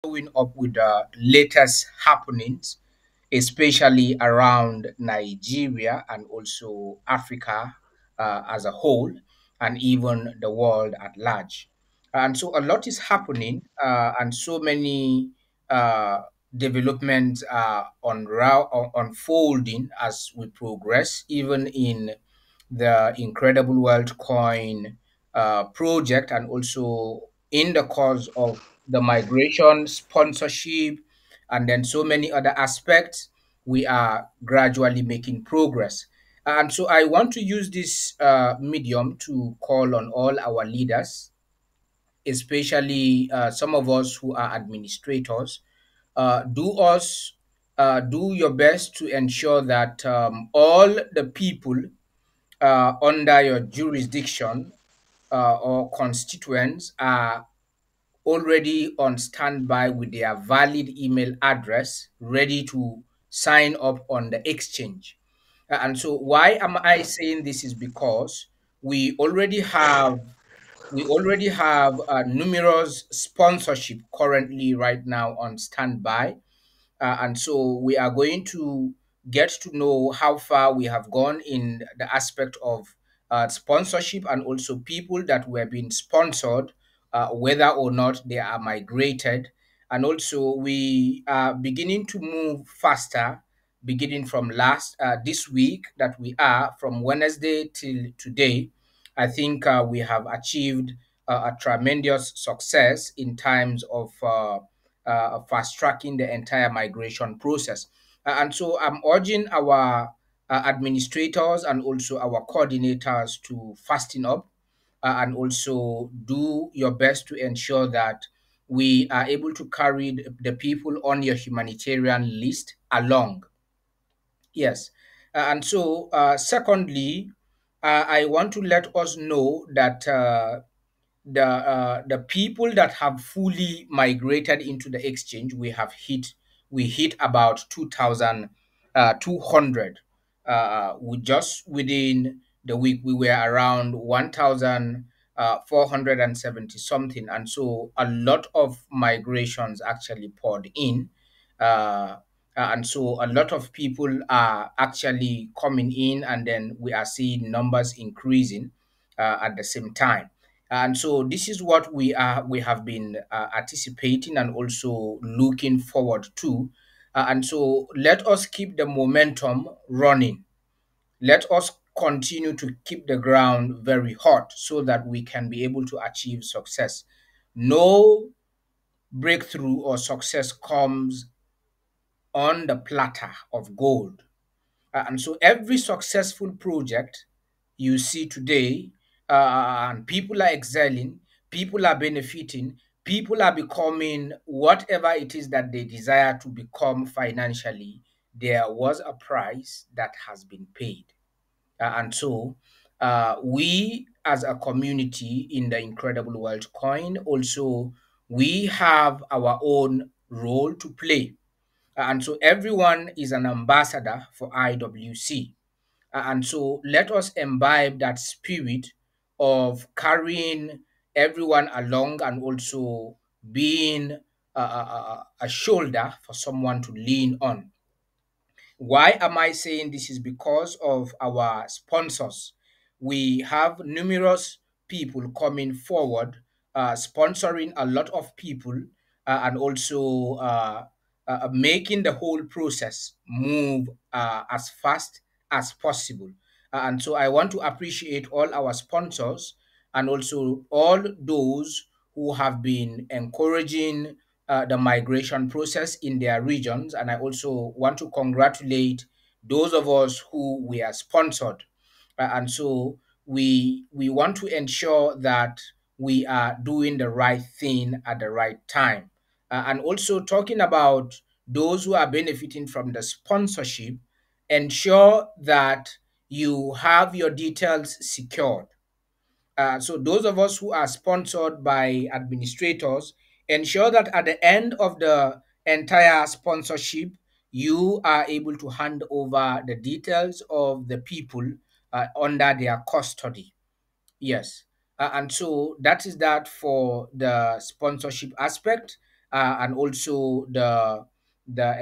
Following up with the latest happenings, especially around Nigeria and also Africa as a whole, and even the world at large. And so a lot is happening, and so many developments are unfolding as we progress, even in the Incredible World Coin project, and also in the cause of the migration, sponsorship, and then so many other aspects, we are gradually making progress. And so I want to use this medium to call on all our leaders, especially some of us who are administrators. Do your best to ensure that all the people under your jurisdiction or constituents are already on standby with their valid email address ready to sign up on the exchange. And so why am I saying this is because we already have numerous sponsorship currently right now on standby, and so we are going to get to know how far we have gone in the aspect of sponsorship, and also people that were being sponsored, whether or not they are migrated. And also we are beginning to move faster, beginning from last this week that we are from Wednesday till today. I think we have achieved a tremendous success in terms of fast tracking the entire migration process. And so I'm urging our administrators and also our coordinators to fasten up, and also do your best to ensure that we are able to carry the people on your humanitarian list along. Yes. And so, secondly, I want to let us know that the people that have fully migrated into the exchange, we hit about 2,200. We just within the week we were around 1,470 something, and so a lot of migrations actually poured in. And so a lot of people are actually coming in, and then we are seeing numbers increasing at the same time. And so this is what we have been anticipating and also looking forward to. And so let us keep the momentum running. Let us continue to keep the ground very hot so that we can be able to achieve success. No breakthrough or success comes on the platter of gold. And so every successful project you see today, and people are excelling, people are benefiting, people are becoming whatever it is that they desire to become financially. There was a price that has been paid. And so we as a community in the Incredible World Coin also, we have our own role to play. And so everyone is an ambassador for IWC. And so let us imbibe that spirit of carrying everyone along, and also being a shoulder for someone to lean on. Why am I saying this? Is because of our sponsors. We have numerous people coming forward, sponsoring a lot of people, and also making the whole process move as fast as possible. And so I want to appreciate all our sponsors, and also all those who have been encouraging the migration process in their regions. And I also want to congratulate those of us who we are sponsored. And so we want to ensure that we are doing the right thing at the right time. And also talking about those who are benefiting from the sponsorship, ensure that you have your details secured. So those of us who are sponsored by administrators, ensure that at the end of the entire sponsorship, you are able to hand over the details of the people under their custody. Yes. And so that is that for the sponsorship aspect. and also the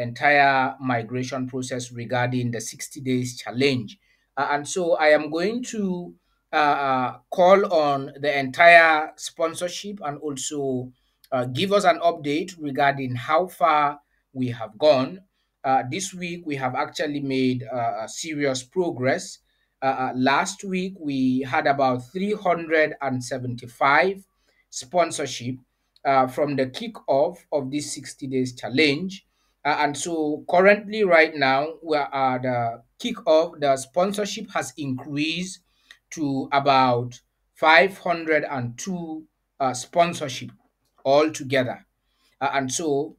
entire migration process regarding the 60 days challenge. And so I am going to call on the entire sponsorship and also give us an update regarding how far we have gone. This week, we have actually made serious progress. Last week, we had about 375 sponsorship from the kickoff of this 60 days challenge. And so currently, right now, we are at the kickoff. The sponsorship has increased to about 502 sponsorship altogether. And so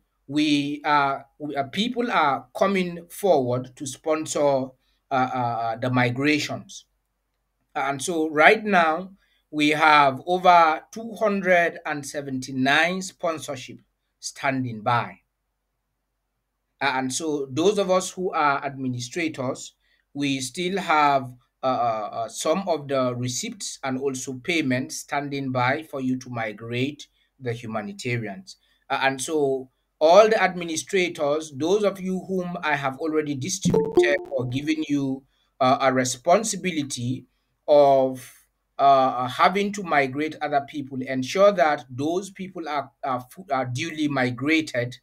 people are coming forward to sponsor the migrations. And so right now, we have over 279 sponsorship standing by. And so those of us who are administrators, we still have some of the receipts and also payments standing by for you to migrate the humanitarians. And so all the administrators, those of you whom I have already distributed or given you a responsibility of having to migrate other people, ensure that those people are duly migrated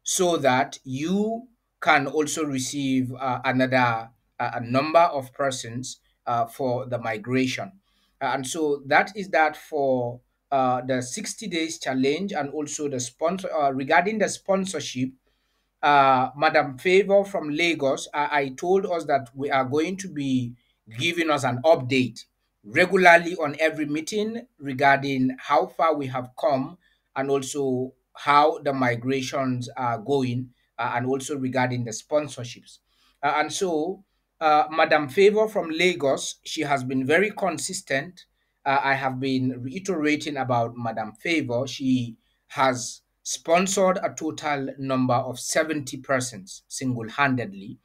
so that you can also receive another a number of persons for the migration. And so that is that for the 60 days challenge and also the sponsor regarding the sponsorship. Madam Favor from Lagos, I told us that we are going to be giving us an update regularly on every meeting regarding how far we have come and also how the migrations are going and also regarding the sponsorships. And so, Madam Favor from Lagos, she has been very consistent. I have been reiterating about Madam Favor. She has sponsored a total number of 70 persons single-handedly.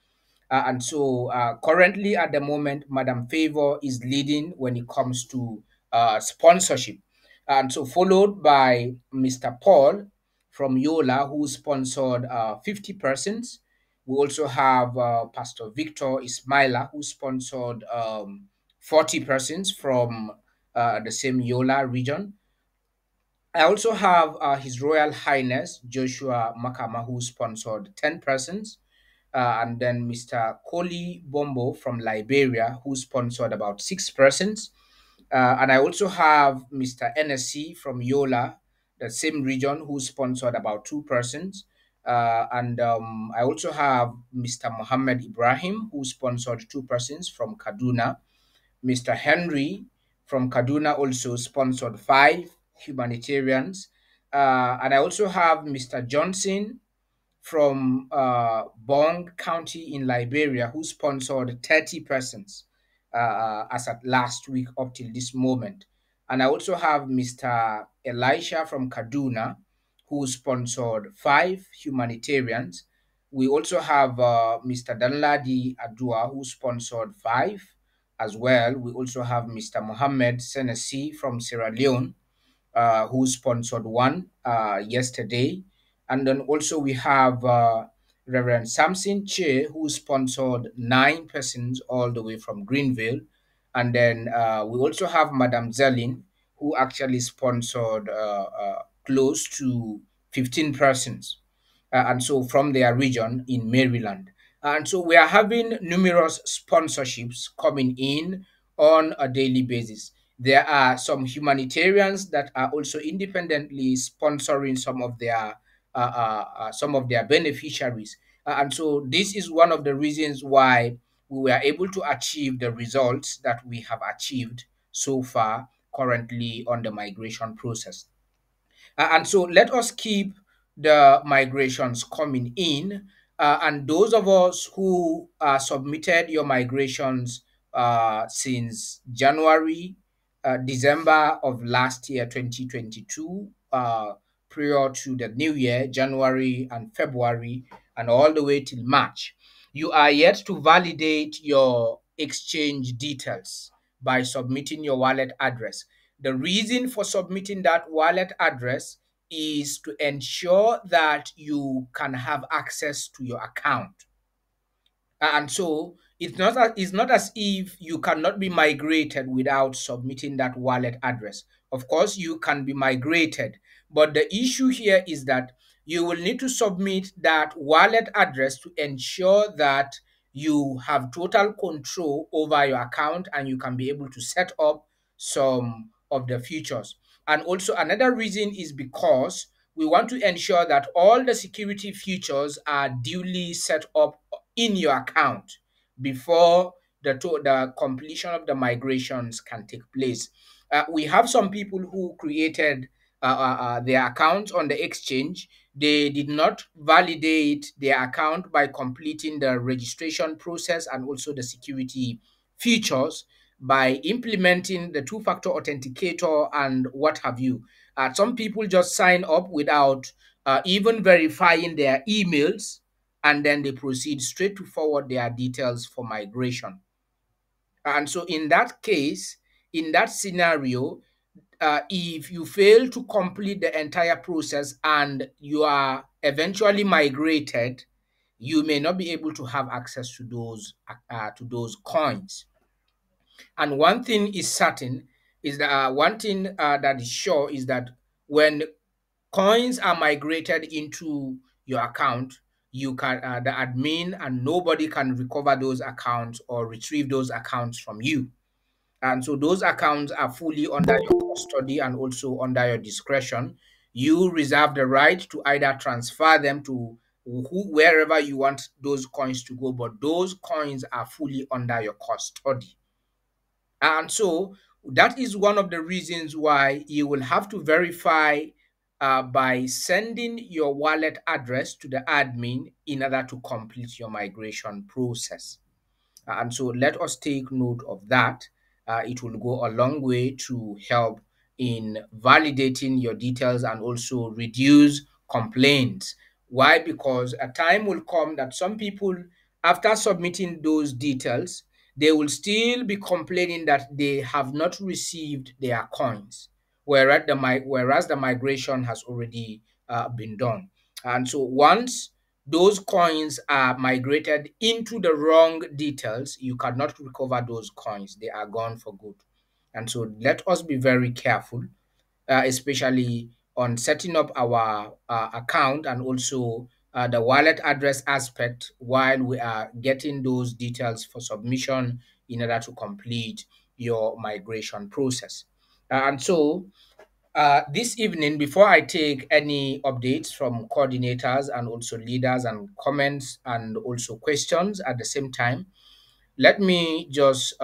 And so currently at the moment, Madam Favor is leading when it comes to sponsorship. And so followed by Mr. Paul from Yola, who sponsored 50 persons. We also have Pastor Victor Ismaila, who sponsored 40 persons from the same Yola region. I also have His Royal Highness Joshua Makama, who sponsored 10 persons, and then Mr. Koli Bombo from Liberia, who sponsored about 6 persons. And I also have Mr. NSC from Yola, the same region, who sponsored about 2 persons. And I also have Mr. Mohammed Ibrahim, who sponsored 2 persons from Kaduna. Mr. Henry from Kaduna also sponsored 5 humanitarians. And I also have Mr. Johnson from Bong County in Liberia, who sponsored 30 persons as at last week up till this moment. And I also have Mr. Elisha from Kaduna, who sponsored 5 humanitarians. We also have Mr. Danladi Adua, who sponsored 5 as well. We also have Mr. Mohammed Senesi from Sierra Leone, who sponsored 1 yesterday. And then also we have Reverend Samson Che, who sponsored 9 persons all the way from Greenville. And then we also have Madam Zelin, who actually sponsored close to 15 persons. And so from their region in Maryland. And so we are having numerous sponsorships coming in on a daily basis. There are some humanitarians that are also independently sponsoring some of their beneficiaries. And so this is one of the reasons why we were able to achieve the results that we have achieved so far currently on the migration process. And so let us keep the migrations coming in. And those of us who submitted your migrations since January, December of last year, 2022, prior to the new year, January and February, and all the way till March, you are yet to validate your exchange details by submitting your wallet address. The reason for submitting that wallet address is to ensure that you can have access to your account. And so it's not as if you cannot be migrated without submitting that wallet address. Of course, you can be migrated, but the issue here is that you will need to submit that wallet address to ensure that you have total control over your account and you can be able to set up some of the features. And also another reason is because we want to ensure that all the security features are duly set up in your account before the completion of the migrations can take place. We have some people who created their accounts on the exchange. They did not validate their account by completing the registration process and also the security features by implementing the two-factor authenticator and what have you. Some people just sign up without even verifying their emails, and then they proceed straight to forward their details for migration. And so, in that case, in that scenario, if you fail to complete the entire process and you are eventually migrated, you may not be able to have access to those coins. And one thing is certain is that one thing that is sure is that when coins are migrated into your account, you can the admin and nobody can recover those accounts or retrieve those accounts from you. And so those accounts are fully under your custody and also under your discretion. You reserve the right to either transfer them to wherever you want those coins to go, but those coins are fully under your custody. And so that is one of the reasons why you will have to verify by sending your wallet address to the admin in order to complete your migration process. And so let us take note of that. It will go a long way to help in validating your details and also reduce complaints. Why? Because a time will come that some people, after submitting those details, they will still be complaining that they have not received their coins, whereas the migration has already been done. And so once those coins are migrated into the wrong details, you cannot recover those coins. They are gone for good. And so let us be very careful, especially on setting up our account and also the wallet address aspect while we are getting those details for submission in order to complete your migration process. And so this evening, before I take any updates from coordinators and also leaders and comments and also questions at the same time, let me just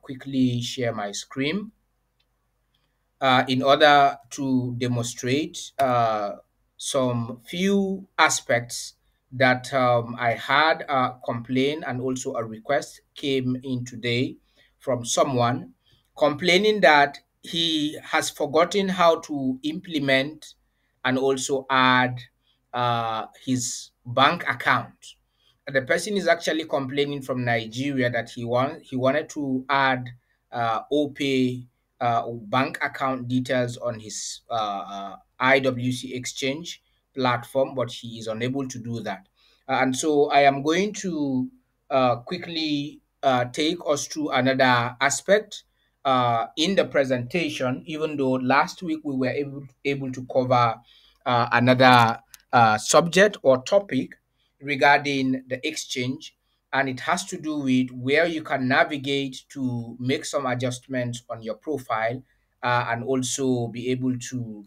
quickly share my screen in order to demonstrate some few aspects that I had a complaint and also a request came in today from someone complaining that he has forgotten how to implement and also add his bank account. The person is actually complaining from Nigeria that he wanted to add OPay bank account details on his IWC exchange platform, but he is unable to do that. And so I am going to quickly take us through another aspect in the presentation, even though last week we were able to cover another subject or topic regarding the exchange, and it has to do with where you can navigate to make some adjustments on your profile and also be able to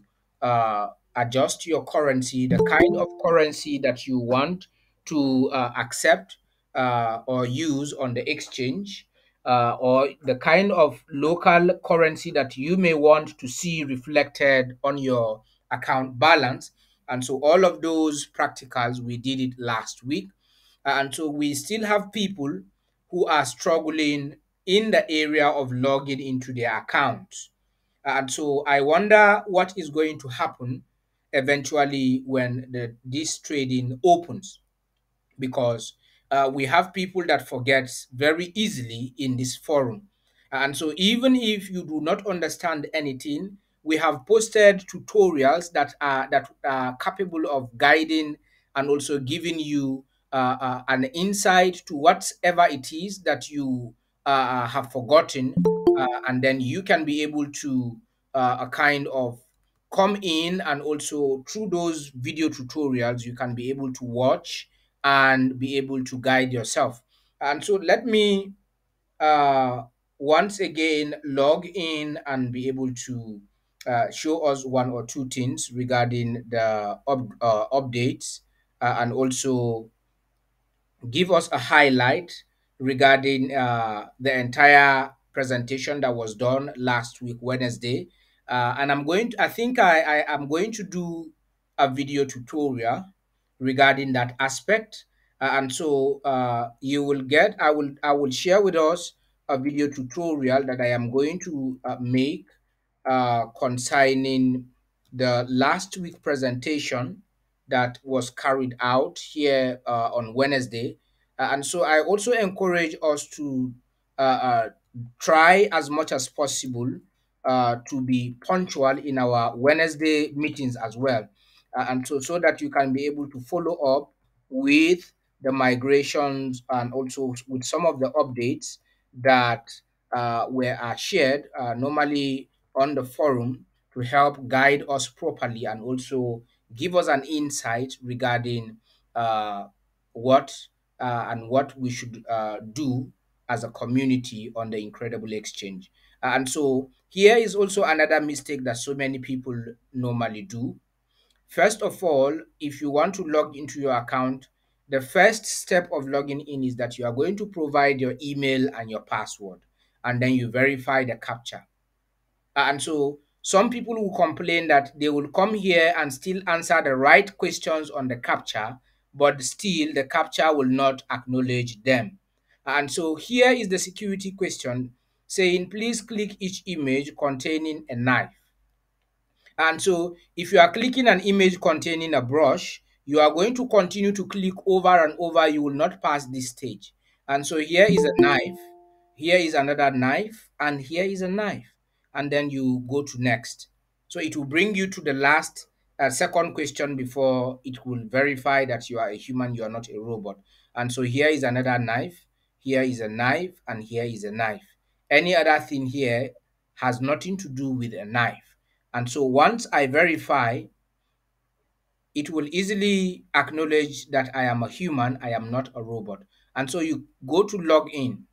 adjust your currency, the kind of currency that you want to accept or use on the exchange, or the kind of local currency that you may want to see reflected on your account balance. And so all of those practicals, we did it last week. And so we still have people who are struggling in the area of logging into their accounts. And so I wonder what is going to happen eventually when this trading opens, because we have people that forget very easily in this forum. And so even if you do not understand anything, we have posted tutorials that are capable of guiding and also giving you an insight to whatever it is that you have forgotten, and then you can be able to a kind of come in, and also through those video tutorials you can be able to watch and be able to guide yourself. And so let me uh, once again log in and be able to show us one or two things regarding the updates, and also give us a highlight regarding the entire presentation that was done last week, Wednesday. And I think I am going to do a video tutorial regarding that aspect. And so you will get, I will share with us a video tutorial that I am going to make concerning the last week presentation that was carried out here on Wednesday. And so I also encourage us to try as much as possible to be punctual in our Wednesday meetings as well. And so that you can be able to follow up with the migrations and also with some of the updates that were shared normally on the forum to help guide us properly and also give us an insight regarding uh, what and what we should do as a community on the Incredible Exchange. And so here is also another mistake that so many people normally do. First of all, if you want to log into your account, the first step of logging in is that you are going to provide your email and your password, and then you verify the captcha. And so some people will complain that they will come here and still answer the right questions on the captcha, but still the captcha will not acknowledge them. And so here is the security question saying, please click each image containing a knife. And so if you are clicking an image containing a brush, you are going to continue to click over and over. You will not pass this stage. And so here is a knife, here is another knife, and here is a knife. And then you go to next. So it will bring you to the last second question before it will verify that you are a human, you are not a robot. And so here is another knife, here is a knife, and here is a knife. Any other thing here has nothing to do with a knife. And so once I verify, it will easily acknowledge that I am a human, I am not a robot. And so you go to log in.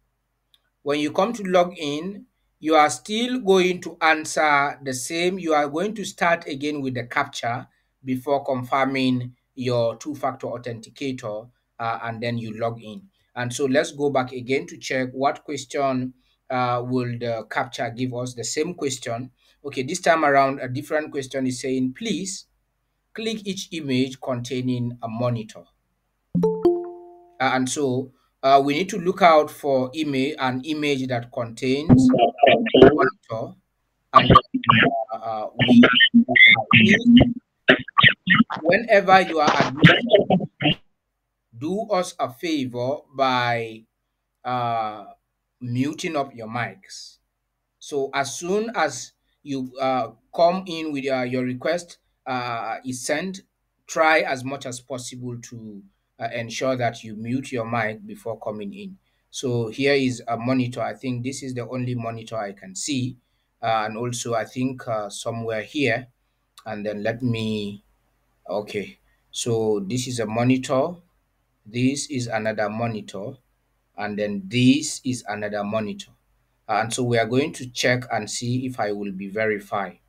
When you come to log in, you are still going to answer the same. You are going to start again with the captcha before confirming your two-factor authenticator, and then you log in. And so let's go back again to check what question will the captcha give us. The same question. Okay, this time around, a different question is saying, please click each image containing a monitor. And so we need to look out for an image that contains a monitor, and please, whenever you are admitted, do us a favor by uh, muting up your mics. So as soon as you come in with your request is sent, try as much as possible to ensure that you mute your mic before coming in. So here is a monitor. I think this is the only monitor I can see. And also I think somewhere here, and then let me, okay. So this is a monitor. This is another monitor, and then this is another monitor. And so we are going to check and see if I will be verified.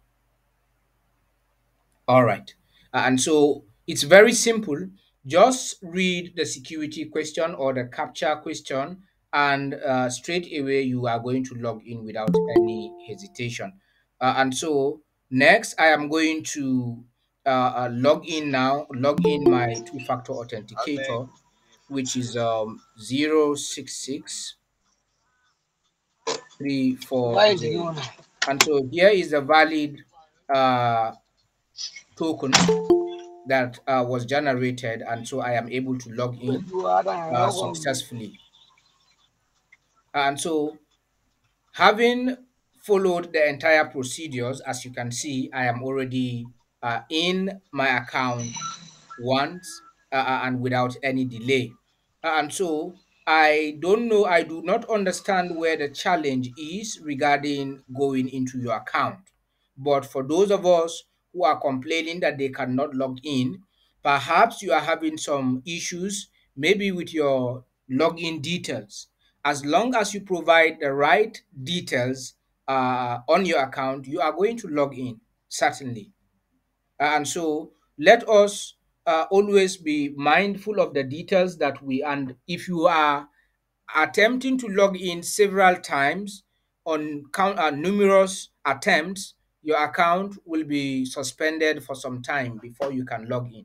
All right. And so it's very simple. Just read the security question or the captcha question, and straight away you are going to log in without any hesitation. And so next, I am going to log in now, log in my two-factor authenticator, which is 066 340. And so here is a valid uh, token that was generated, and so I am able to log in successfully. And so having followed the entire procedures. As you can see, I am already in my account once and without any delay. And so I do not understand where the challenge is regarding going into your account. But for those of us who are complaining that they cannot log in, perhaps you are having some issues, maybe with your login details. As long as you provide the right details on your account, you are going to log in, certainly. And so let us always be mindful of the details that and if you are attempting to log in several times on numerous attempts, your account will be suspended for some time before you can log in.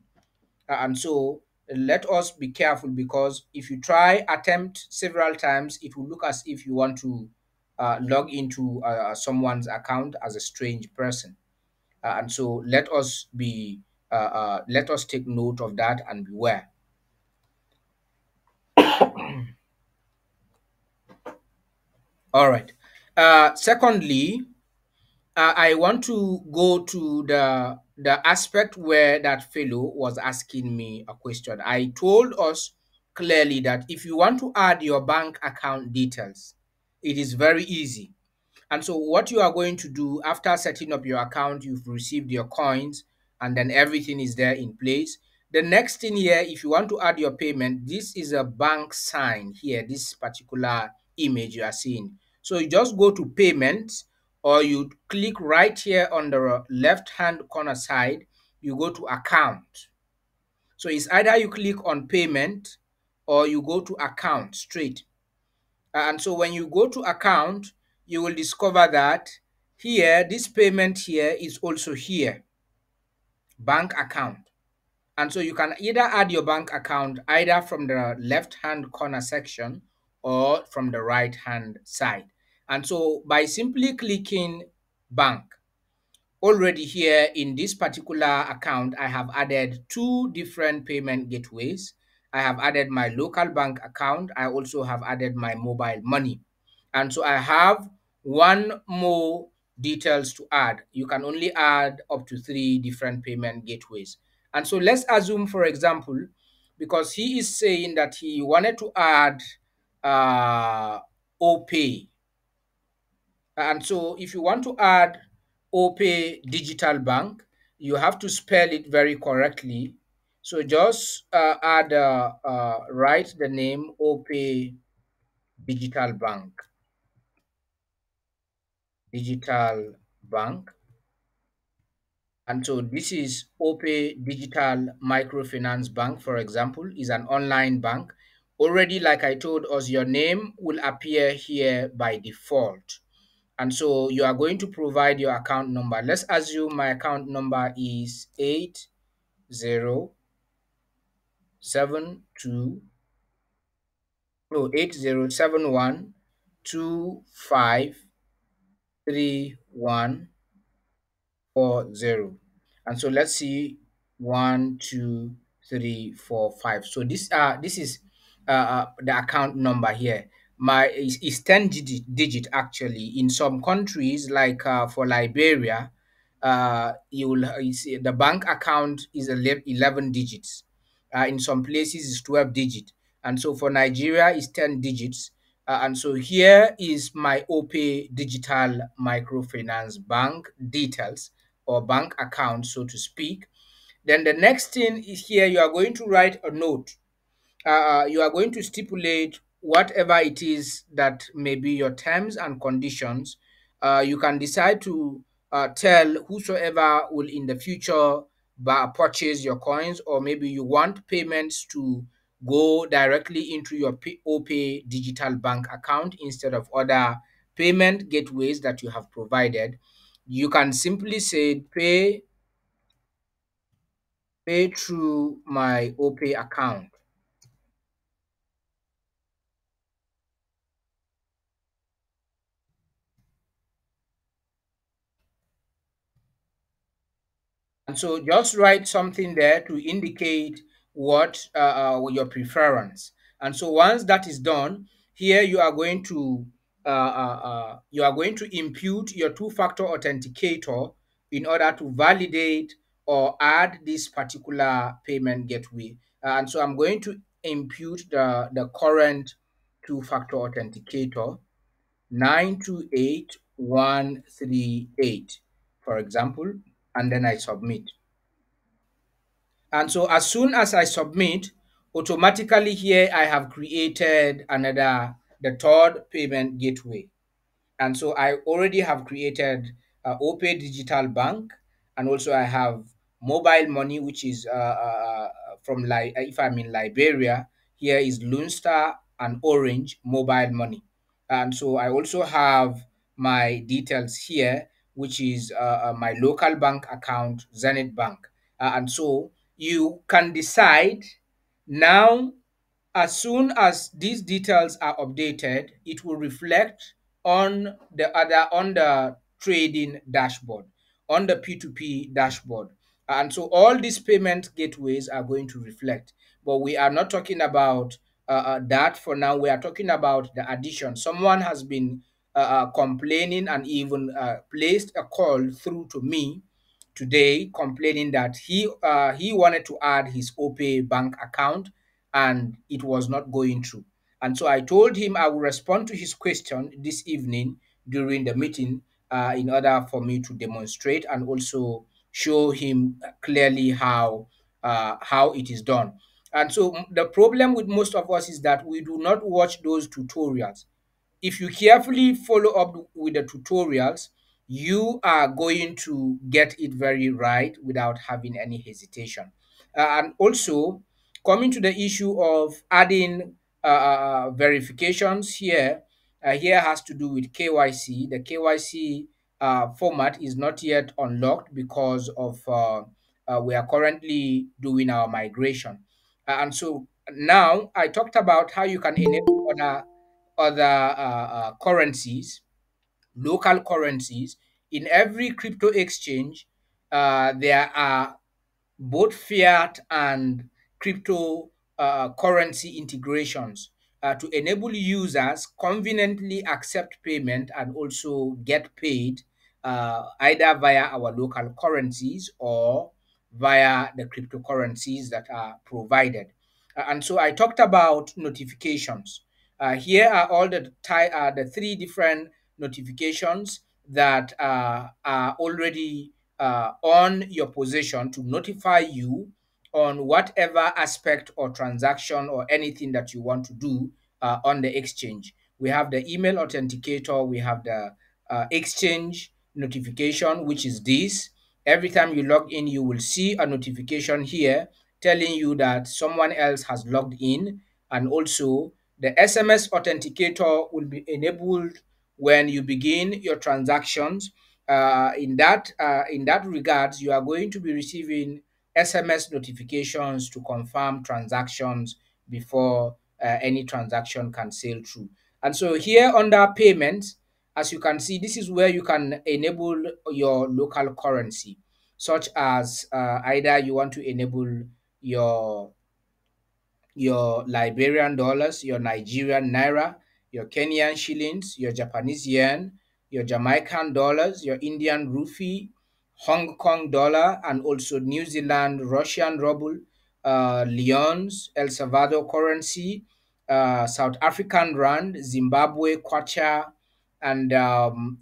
And so let us be careful, because if you try attempt several times, it will look as if you want to log into someone's account as a strange person. And so let us take note of that and beware. All right. Secondly, I want to go to the aspect where that fellow was asking me a question. I told us clearly that if you want to add your bank account details, it is very easy. And so, what you are going to do after setting up your account, you've received your coins, and then everything is there in place. The next thing here, if you want to add your payment, this is a bank sign here, this particular image you are seeing. So, you just go to payments, or you click right here on the left hand corner side, you go to account. So, it's either you click on payment or you go to account straight. And so when you go to account, you will discover that here, this payment here is also here, bank account. And so you can either add your bank account either from the left hand corner section or from the right hand side. And so by simply clicking bank, already here in this particular account, I have added two different payment gateways. I have added my local bank account. I also have added my mobile money. And so I have one more details to add. You can only add up to three different payment gateways. And so let's assume, for example, because he is saying that he wanted to add OPay. And so if you want to add OPay Digital Bank, you have to spell it very correctly. So just write the name OPay Digital Bank. Digital Bank. And so this is OPay Digital Microfinance Bank, for example, is an online bank. Already, like I told us, your name will appear here by default. And so you are going to provide your account number. Let's assume my account number is 8072 no 8071253140. And so let's see, 1 2 3 4 5. So this is the account number here. My is 10 digit actually. In some countries like for Liberia, you see the bank account is 11 digits. In some places it's 12 digit, and so for Nigeria it's 10 digits. And so here is my OPay Digital Microfinance Bank details, or bank account, so to speak. Then the next thing is here, you are going to write a note. You are going to stipulate whatever it is that may be your terms and conditions. You can decide to tell whosoever will in the future purchase your coins, or maybe you want payments to go directly into your OPay digital bank account instead of other payment gateways that you have provided. You can simply say pay through my OPay account. And so just write something there to indicate what your preference. And so once that is done, here you are going to you are going to impute your two-factor authenticator in order to validate or add this particular payment gateway. And so I'm going to impute the current two-factor authenticator 928138, for example, and then I submit. And so as soon as I submit, automatically here I have created the third payment gateway. And so I already have created Opay Digital Bank, and also I have mobile money, which is from if I'm in Liberia, here is Lone Star and Orange mobile money. And so I also have my details here, which is my local bank account, Zenith Bank. And so you can decide now, as soon as these details are updated, it will reflect on the trading dashboard, on the P2P dashboard. And so all these payment gateways are going to reflect. But we are not talking about that for now. We are talking about the addition. Someone has been complaining and even placed a call through to me today complaining that he wanted to add his OPay bank account and it was not going through. And so I told him I will respond to his question this evening during the meeting in order for me to demonstrate and also show him clearly how it is done. And so the problem with most of us is that we do not watch those tutorials. If you carefully follow up with the tutorials, you are going to get it very right without having any hesitation. And also, coming to the issue of adding verifications here, here has to do with KYC. The KYC format is not yet unlocked because of we are currently doing our migration. And so now I talked about how you can enable other currencies, local currencies. In every crypto exchange, there are both fiat and crypto currency integrations to enable users conveniently accept payment and also get paid either via our local currencies or via the cryptocurrencies that are provided. And so I talked about notifications. Here are all the three different notifications that are already on your position to notify you on whatever aspect or transaction or anything that you want to do on the exchange. We have the email authenticator, we have the exchange notification, which is this. Every time you log in, you will see a notification here telling you that someone else has logged in, and also the SMS authenticator will be enabled when you begin your transactions. In that regards, you are going to be receiving SMS notifications to confirm transactions before any transaction can sail through. And so here under payments, as you can see, this is where you can enable your local currency, such as either you want to enable your Liberian dollars, your Nigerian naira, your Kenyan shillings, your Japanese yen, your Jamaican dollars, your Indian rupee, Hong Kong dollar, and also New Zealand Russian ruble, Leon's, El Salvador currency, South African rand, Zimbabwe kwacha, and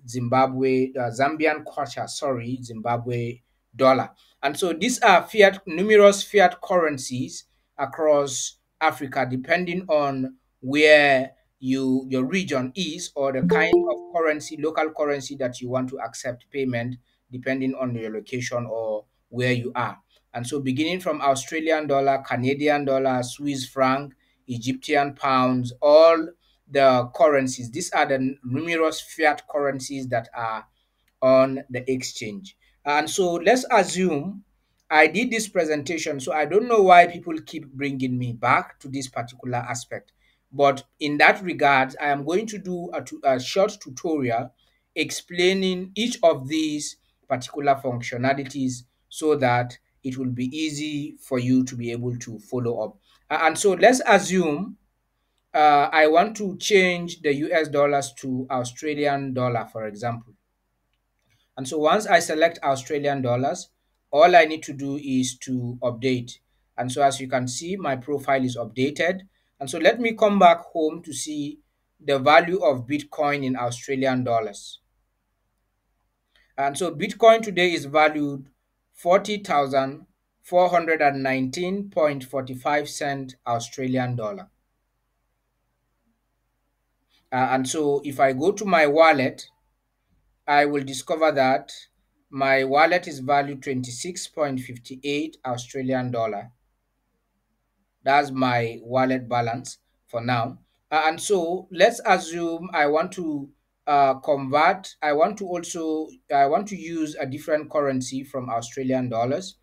Zambian kwacha, sorry, Zimbabwe dollar. And so these are numerous fiat currencies across Africa, depending on where your region is or the kind of currency, local currency that you want to accept payment, depending on your location or where you are. And so beginning from Australian dollar, Canadian dollar, Swiss franc, Egyptian pounds, all the currencies, these are the numerous fiat currencies that are on the exchange. And so let's assume I did this presentation, so I don't know why people keep bringing me back to this particular aspect. But in that regard, I am going to do a short tutorial explaining each of these particular functionalities so that it will be easy for you to be able to follow up. And so let's assume I want to change the US dollars to Australian dollar, for example. And so once I select Australian dollars, all I need to do is to update. And so as you can see, my profile is updated. And so let me come back home to see the value of Bitcoin in Australian dollars. And so Bitcoin today is valued 40,419.45 Australian dollar. And so if I go to my wallet, I will discover that my wallet is valued 26.58 Australian dollar. That's my wallet balance for now. And so let's assume I want to convert. I want to use a different currency from Australian dollars,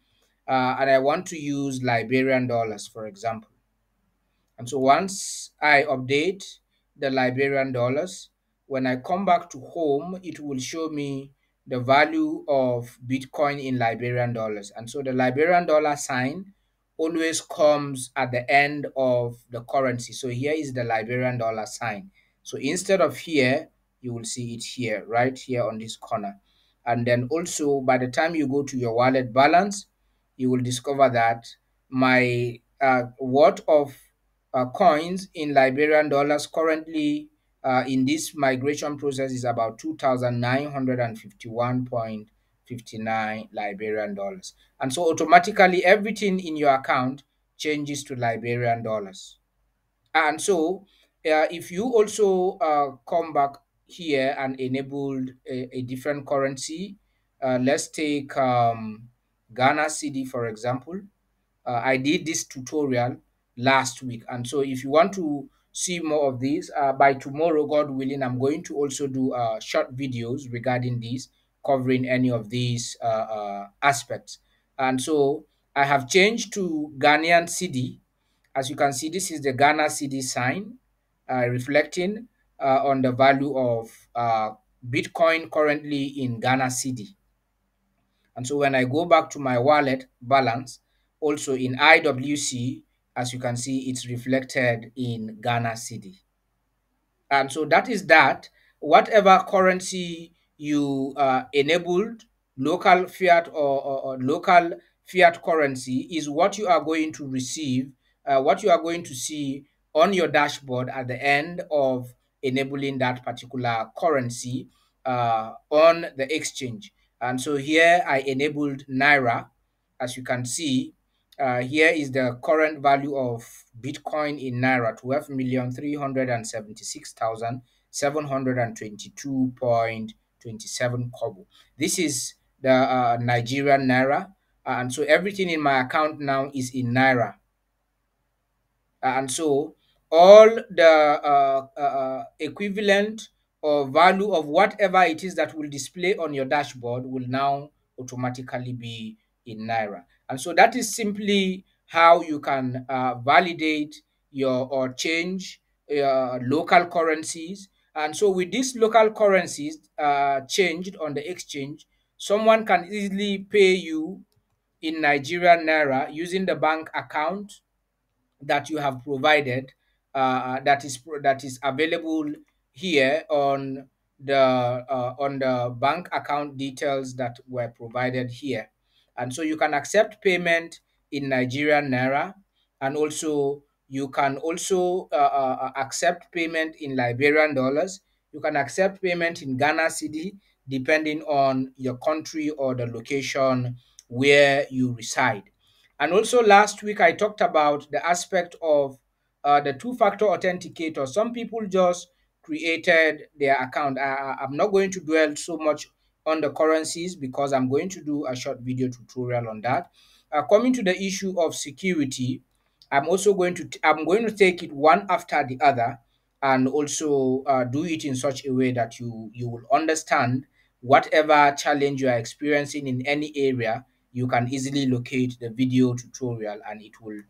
and I want to use Liberian dollars, for example. And so once I update the Liberian dollars, when I come back to home, it will show me the value of Bitcoin in Liberian dollars. And so the Liberian dollar sign always comes at the end of the currency. So here is the Liberian dollar sign. So instead of here, you will see it here, right here on this corner. And then also by the time you go to your wallet balance, you will discover that my worth of coins in Liberian dollars currently in this migration process is about 2,951.59 Liberian dollars. And so automatically everything in your account changes to Liberian dollars. And so if you also come back here and enabled a different currency, let's take Ghana CD for example. I did this tutorial last week. And so if you want to see more of this, by tomorrow, God willing, I'm going to also do short videos regarding this, covering any of these aspects. And so I have changed to Ghanaian CD. As you can see, this is the Ghana CD sign, reflecting on the value of Bitcoin currently in Ghana CD. And so when I go back to my wallet balance, also in IWC, as you can see, it's reflected in Ghana cedi. And so that is that. Whatever currency you enabled, local fiat or local fiat currency is what you are going to receive, what you are going to see on your dashboard at the end of enabling that particular currency on the exchange. And so here I enabled Naira. As you can see, here is the current value of Bitcoin in Naira, 12,376,722.27 kobo. This is the Nigerian Naira. And so everything in my account now is in Naira. And so all the equivalent or value of whatever it is that will display on your dashboard will now automatically be in Naira. And so that is simply how you can validate your or change local currencies. And so with these local currencies changed on the exchange, someone can easily pay you in Nigerian Naira using the bank account that you have provided, that is available here on the bank account details that were provided here. And so you can accept payment in Nigerian Naira, and also you can also accept payment in Liberian dollars. You can accept payment in Ghana cedi, depending on your country or the location where you reside. And also last week, I talked about the aspect of the two-factor authenticator. Some people just created their account. I'm not going to dwell so much on the currencies because I'm going to do a short video tutorial on that. Coming to the issue of security, I'm going to take it one after the other, and also do it in such a way that you will understand whatever challenge you are experiencing in any area. You can easily locate the video tutorial, and it will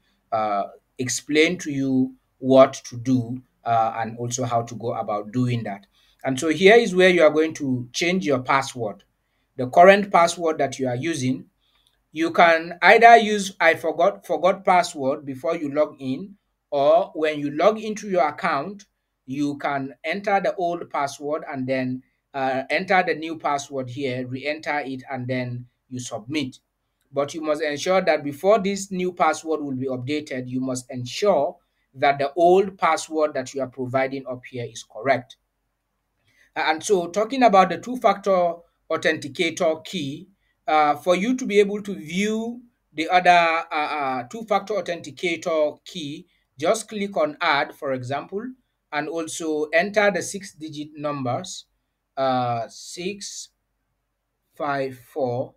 explain to you what to do and also how to go about doing that. And so here is where you are going to change your password. The current password that you are using, you can either use I forgot password before you log in, or when you log into your account, you can enter the old password and then enter the new password here, re-enter it, and then you submit. But you must ensure that before this new password will be updated, you must ensure that the old password that you are providing up here is correct. And so, talking about the two factor authenticator key, for you to be able to view the other two factor authenticator key, just click on add, for example, and also enter the 6-digit numbers 654.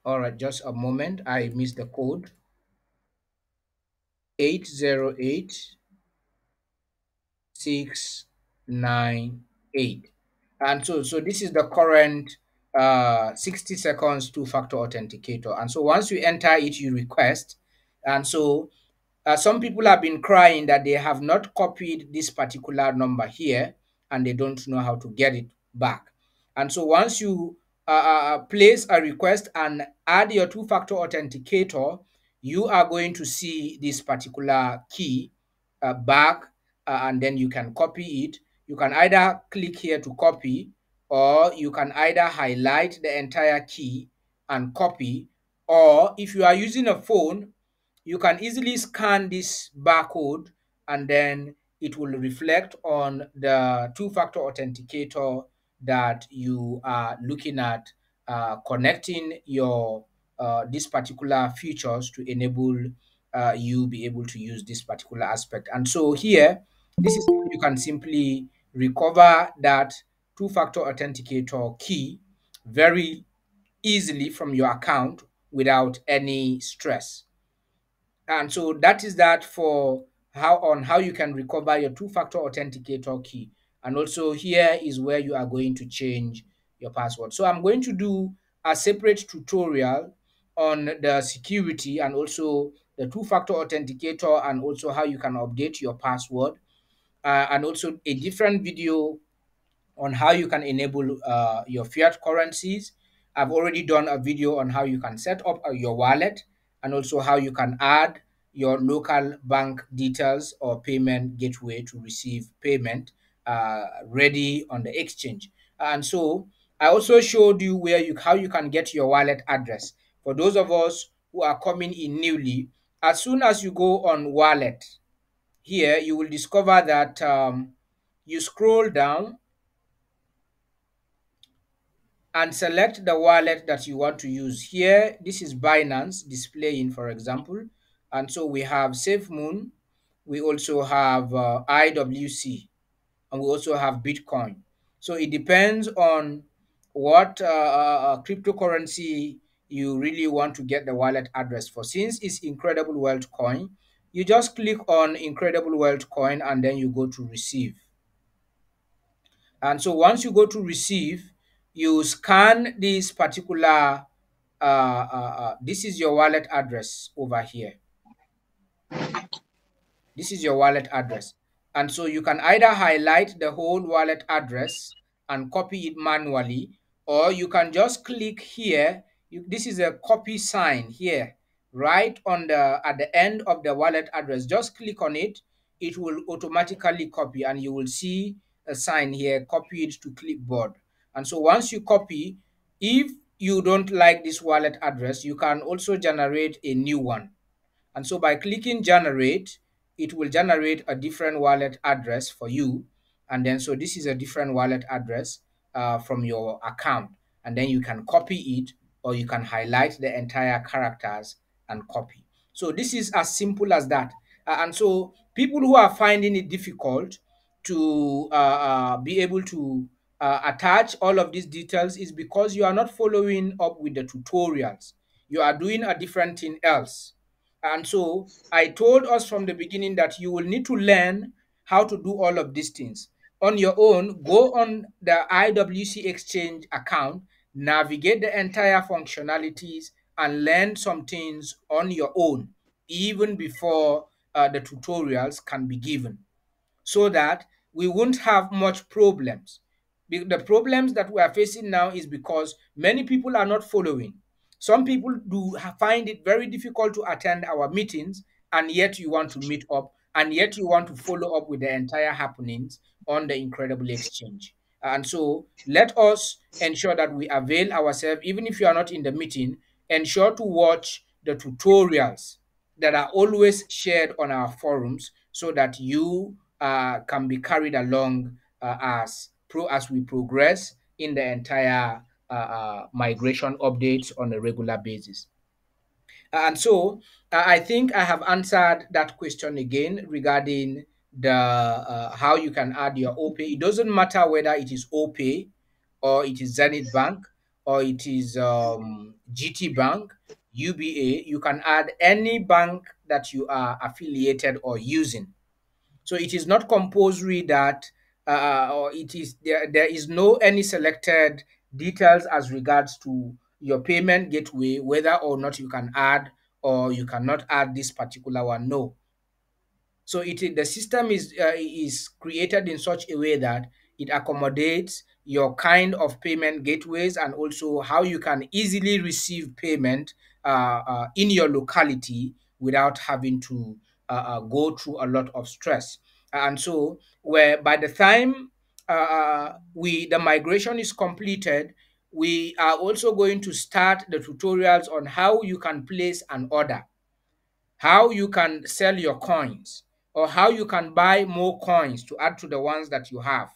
All right, just a moment. I missed the code. 808 698. And so this is the current 60 seconds two-factor authenticator. And so once you enter it, you request. And so some people have been crying that they have not copied this particular number here and they don't know how to get it back. And so once you place a request and add your two-factor authenticator, you are going to see this particular key back, and then you can copy it. You can either click here to copy, or you can either highlight the entire key and copy, or if you are using a phone, you can easily scan this barcode and then it will reflect on the two-factor authenticator that you are looking at, connecting your these particular features to enable you be able to use this particular aspect. And so here, this is how you can simply recover that two-factor authenticator key very easily from your account without any stress. And so that is that for how you can recover your two-factor authenticator key. And also here is where you are going to change your password. So I'm going to do a separate tutorial on the security and also the two-factor authenticator and also how you can update your password, and also a different video on how you can enable your fiat currencies. I've already done a video on how you can set up your wallet and also how you can add your local bank details or payment gateway to receive payment ready on the exchange. And so I also showed you where you how you can get your wallet address. For those of us who are coming in newly, as soon as you go on wallet here, you will discover that you scroll down and select the wallet that you want to use. Here, this is Binance displaying, for example. And so we have SafeMoon, we also have IWC, and we also have Bitcoin. So it depends on what cryptocurrency you really want to get the wallet address for. Since it's Incredible Wealth Coin, you just click on Incredible Wealth Coin and then you go to receive. And so once you go to receive, you scan this particular, this is your wallet address over here. This is your wallet address. And so you can either highlight the whole wallet address and copy it manually, or you can just click here. This is a copy sign here, right on the at the end of the wallet address. Just click on it. It will automatically copy, and you will see a sign here, copy it to clipboard. And so once you copy, if you don't like this wallet address, you can also generate a new one. And so by clicking generate, it will generate a different wallet address for you. And then so this is a different wallet address from your account. And then you can copy it, or you can highlight the entire characters and copy. So this is as simple as that. And so people who are finding it difficult to be able to attach all of these details is because you are not following up with the tutorials. You are doing a different thing else. And so I told us from the beginning that you will need to learn how to do all of these things on your own. Go on the IWC Exchange account, navigate the entire functionalities, and learn some things on your own, even before the tutorials can be given, so that we won't have much problems. The problems that we are facing now is because many people are not following. Some people do find it very difficult to attend our meetings, and yet you want to meet up, and yet you want to follow up with the entire happenings on the Incredible Exchange. And so let us ensure that we avail ourselves, even if you are not in the meeting, ensure to watch the tutorials that are always shared on our forums so that you can be carried along as we progress in the entire migration updates on a regular basis. And so I think I have answered that question again regarding the how you can add your OPay. It doesn't matter whether it is OPay or it is Zenith Bank or it is GT Bank, UBA. You can add any bank that you are affiliated or using. So it is not compulsory that, or it is there is no any selected details as regards to your payment gateway, whether or not you can add or you cannot add this particular one. No, so the system is created in such a way that it accommodates your kind of payment gateways and also how you can easily receive payment in your locality without having to go through a lot of stress. And so, where by the time we the migration is completed, we are also going to start the tutorials on how you can place an order, how you can sell your coins, or how you can buy more coins to add to the ones that you have,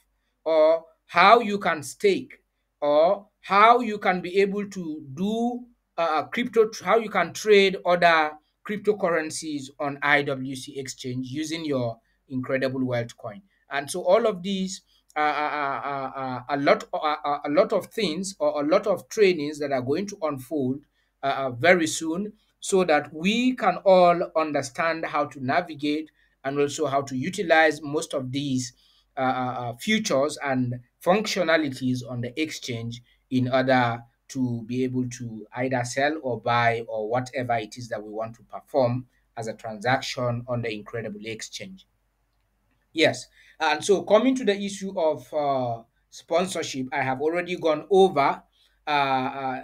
or how you can stake, or how you can be able to do how you can trade other cryptocurrencies on IWC exchange using your Incredible Wealth coin. And so all of these a lot of things or a lot of trainings that are going to unfold very soon, so that we can all understand how to navigate and also how to utilize most of these features and functionalities on the exchange in order to be able to either sell or buy or whatever it is that we want to perform as a transaction on the Incredible Exchange. Yes. And so coming to the issue of sponsorship, I have already gone over.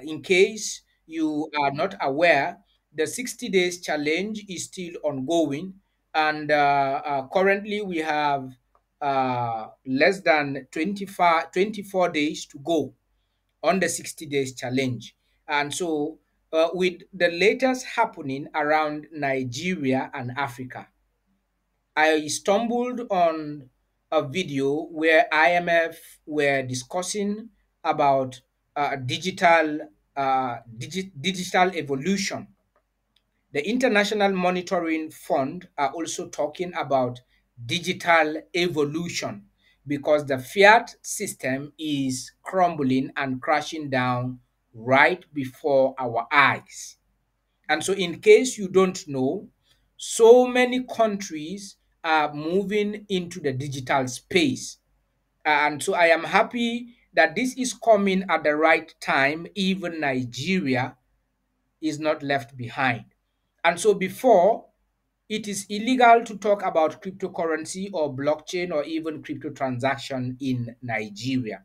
In case you are not aware, the 60 days challenge is still ongoing. And currently we have less than 24 days to go on the 60 days challenge. And so with the latest happening around Nigeria and Africa, I stumbled on a video where IMF were discussing about digital evolution. The International Monitoring Fund are also talking about digital evolution because the fiat system is crumbling and crashing down right before our eyes. And so, in case you don't know, so many countries are moving into the digital space. And so, I am happy that this is coming at the right time. Even Nigeria is not left behind. And so, before, it is illegal to talk about cryptocurrency or blockchain or even crypto transaction in Nigeria.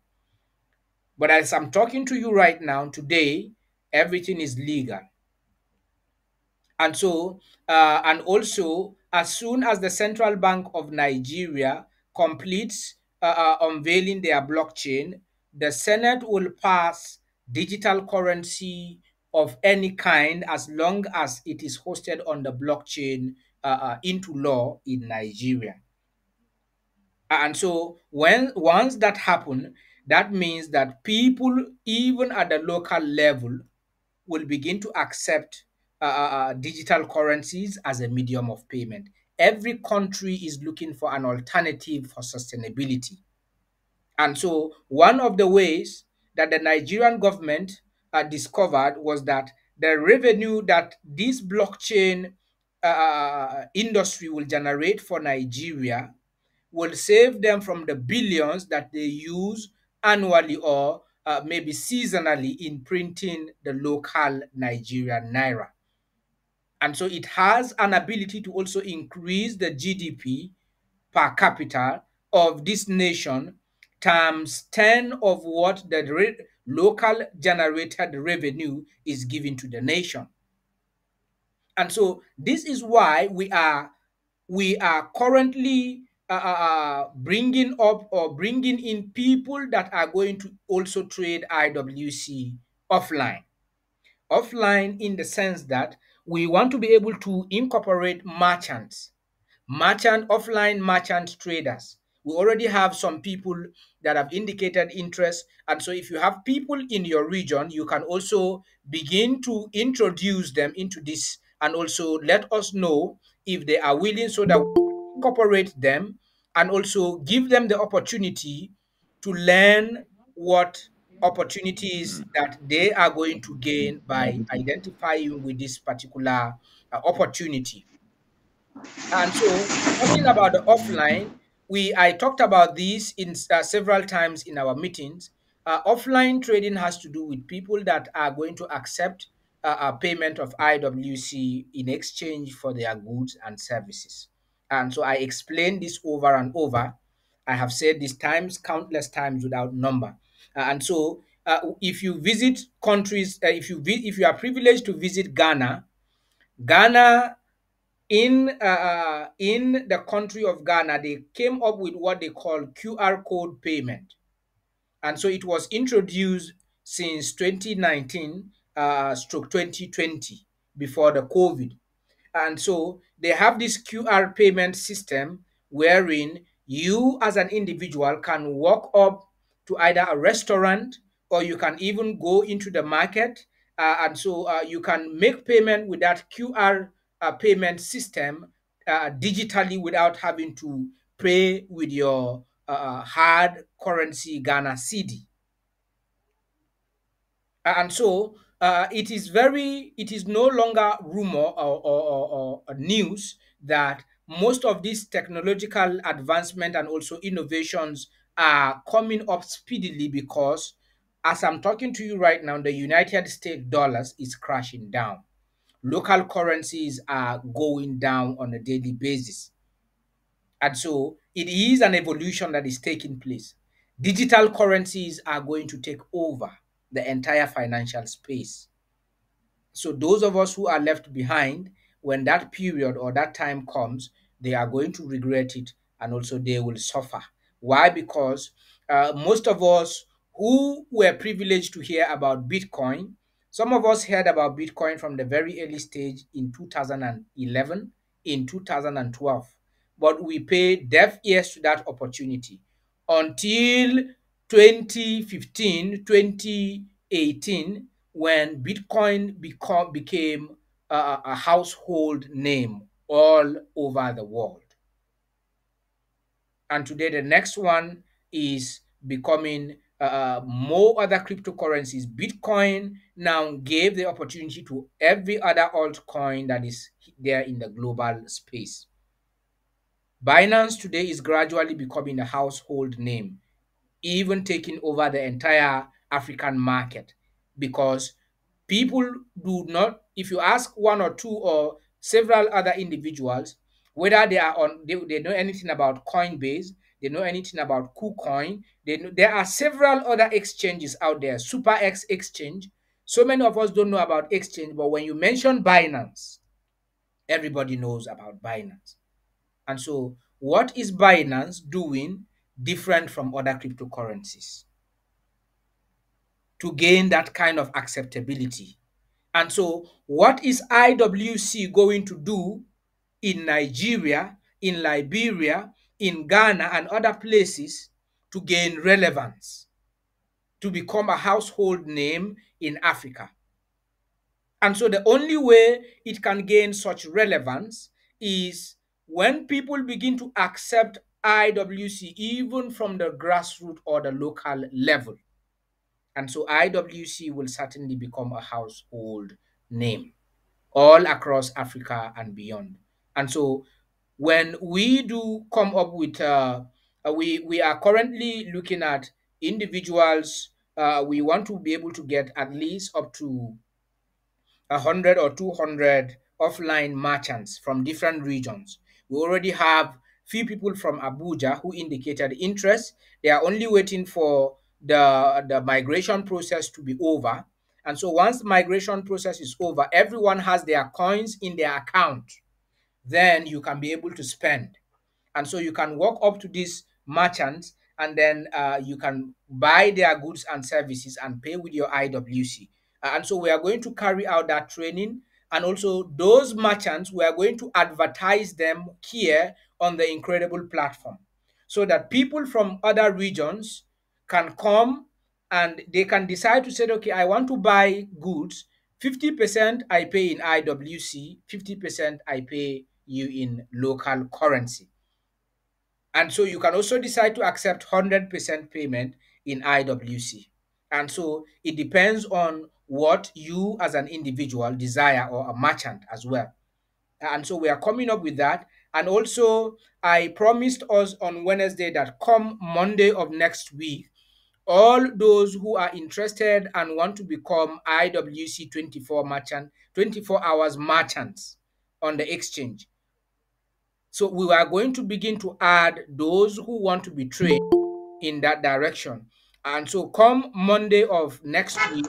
But as I'm talking to you right now, today, everything is legal. And so, and also, as soon as the Central Bank of Nigeria completes unveiling their blockchain, the Senate will pass digital currency of any kind as long as it is hosted on the blockchain into law in Nigeria. And so, when once that happens, that means that people, even at the local level, will begin to accept digital currencies as a medium of payment. Every country is looking for an alternative for sustainability. And so, one of the ways that the Nigerian government discovered was that the revenue that this blockchain industry will generate for Nigeria will save them from the billions that they use annually or maybe seasonally in printing the local Nigerian naira. And so it has an ability to also increase the GDP per capita of this nation times 10 of what the local generated revenue is given to the nation. And so this is why we are currently bringing up or bringing in people that are going to also trade IWC offline. Offline in the sense that we want to be able to incorporate offline merchant traders. We already have some people that have indicated interest. And so if you have people in your region, you can also begin to introduce them into this and also let us know if they are willing so that we incorporate them and also give them the opportunity to learn what opportunities that they are going to gain by identifying with this particular opportunity. And so, talking about the offline, I talked about this in several times in our meetings. Offline trading has to do with people that are going to accept a payment of IWC in exchange for their goods and services. And so I explained this over and over. I have said this times, countless times without number. And so, if you visit countries, if you are privileged to visit Ghana in the country of Ghana, they came up with what they call QR code payment, and so it was introduced since 2019 stroke 2020 before the COVID. And so they have this QR payment system wherein you as an individual can walk up to either a restaurant or you can even go into the market. And so you can make payment with that QR payment system digitally without having to pay with your hard currency Ghana cedi. And so it is no longer rumor or news that most of these technological advancement and also innovations are coming up speedily, because as I'm talking to you right now, the United States dollars is crashing down. Local currencies are going down on a daily basis. And so it is an evolution that is taking place. Digital currencies are going to take over the entire financial space. So those of us who are left behind, when that period or that time comes, they are going to regret it and also they will suffer. Why? Because most of us who were privileged to hear about Bitcoin, some of us heard about Bitcoin from the very early stage in 2011, in 2012, but we paid deaf ears to that opportunity until 2015, 2018, when Bitcoin became a household name all over the world. And today, the next one is becoming more other cryptocurrencies. Bitcoin now gave the opportunity to every other altcoin that is there in the global space. Binance today is gradually becoming a household name, even taking over the entire African market, because people do not, if you ask one or two or several other individuals whether they know anything about Coinbase, they know anything about KuCoin, there are several other exchanges out there, SuperX exchange. So many of us don't know about exchange, but when you mention Binance, everybody knows about Binance. And so what is Binance doing different from other cryptocurrencies to gain that kind of acceptability? And so, what is IWC going to do in Nigeria, in Liberia, in Ghana, and other places to gain relevance, to become a household name in Africa? And so, the only way it can gain such relevance is when people begin to accept IWC, even from the grassroots or the local level. And so, IWC will certainly become a household name all across Africa and beyond. And so when we do come up with, we are currently looking at individuals, we want to be able to get at least up to 100 or 200 offline merchants from different regions. We already have few people from Abuja who indicated interest. They are only waiting for the migration process to be over. And so once the migration process is over, everyone has their coins in their account. Then you can be able to spend. And so you can walk up to these merchants, and then you can buy their goods and services and pay with your IWC. And so we are going to carry out that training. And also, those merchants, we are going to advertise them here on the Incredible platform so that people from other regions can come and they can decide to say, okay, I want to buy goods. 50% I pay in IWC, 50% I pay you in local currency. And so you can also decide to accept 100% payment in IWC. And so it depends on what you as an individual desire, or a merchant as well. And so we are coming up with that. And also, I promised us on Wednesday that come Monday of next week, all those who are interested and want to become IWC 24 hours merchants on the exchange. So we are going to begin to add those who want to be trained in that direction. And so come Monday of next week,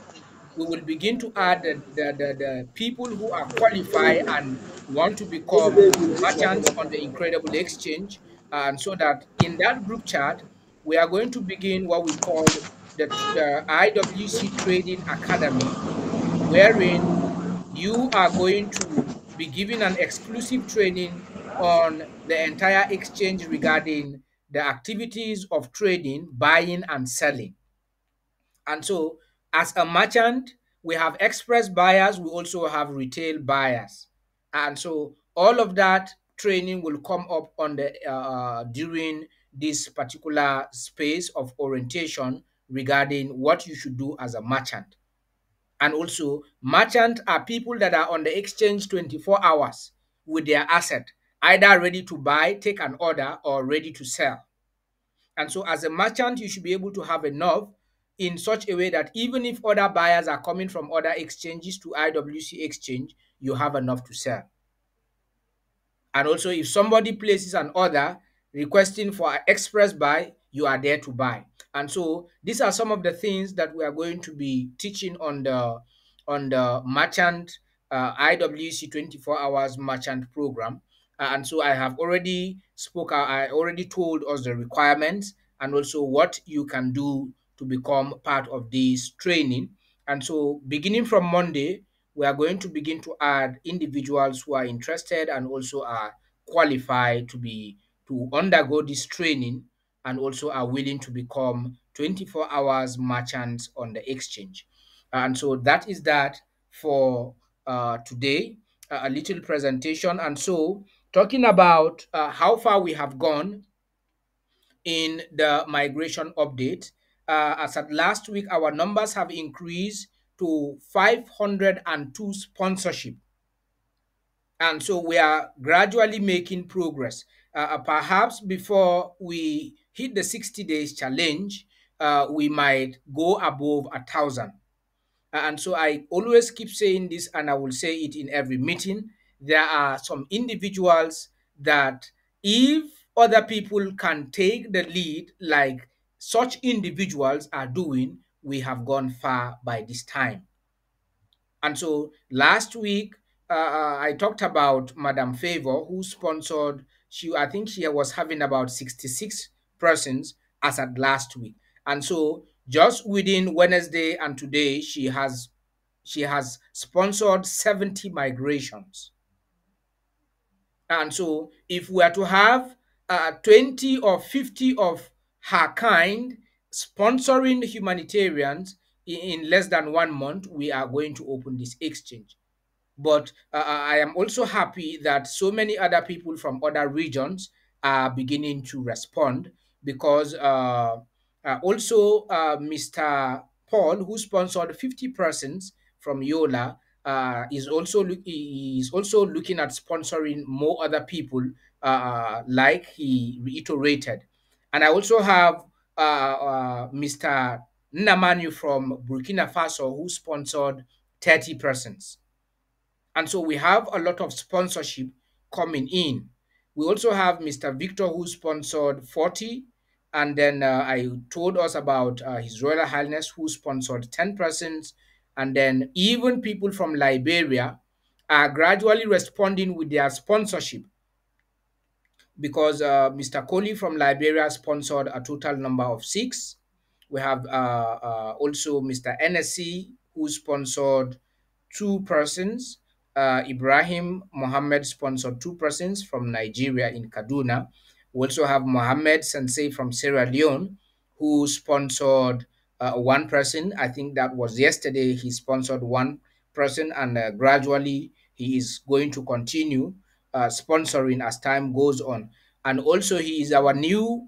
we will begin to add the people who are qualified and want to become merchants on the Incredible Exchange. And so that in that group chat, we are going to begin what we call the IWC Trading Academy, wherein you are going to be given an exclusive training on the entire exchange regarding the activities of trading, buying, and selling. And so, as a merchant, we have express buyers, we also have retail buyers. And so, all of that training will come up on the during this particular space of orientation regarding what you should do as a merchant. And also, merchants are people that are on the exchange 24 hours with their asset, either ready to buy, take an order, or ready to sell. And so, as a merchant, you should be able to have enough in such a way that even if other buyers are coming from other exchanges to IWC exchange, you have enough to sell. And also, if somebody places an order requesting for an express buy, you are there to buy. And so these are some of the things that we are going to be teaching on the merchant IWC 24 hours merchant program. And so I have already I already told us the requirements and also what you can do to become part of this training. And so beginning from Monday, we are going to begin to add individuals who are interested and also are qualified to undergo this training and also are willing to become 24 hours merchants on the exchange. And so that is that for today, a little presentation. And so talking about how far we have gone in the migration update, as at last week, our numbers have increased to 502 sponsorship. And so we are gradually making progress. Perhaps before we hit the 60 days challenge, we might go above 1,000. And so I always keep saying this, and I will say it in every meeting. There are some individuals that if other people can take the lead, like such individuals are doing, we have gone far by this time. And so last week, I talked about Madam Favor, who sponsored. I think she was having about 66 persons as at last week. And so just within Wednesday and today, she has sponsored 70 migrations. And so if we are to have 20 or 50 of her kind sponsoring humanitarians in less than 1 month, we are going to open this exchange. But I am also happy that so many other people from other regions are beginning to respond because also Mr. Paul, who sponsored 50 persons from Yola, is also looking at sponsoring more other people, like he reiterated. And I also have Mr. Nnamanu from Burkina Faso, who sponsored 30 persons. And so we have a lot of sponsorship coming in. We also have Mr. Victor, who sponsored 40. And then I told us about His Royal Highness, who sponsored 10 persons. And then even people from Liberia are gradually responding with their sponsorship, because Mr. Coley from Liberia sponsored a total number of 6. We have also Mr. NSC, who sponsored 2 persons. Ibrahim Mohammed sponsored 2 persons from Nigeria in Kaduna. We also have Mohammed Sensei from Sierra Leone, who sponsored 1 person. I think that was yesterday. He sponsored 1 person, and gradually he is going to continue sponsoring as time goes on. And also, he is our new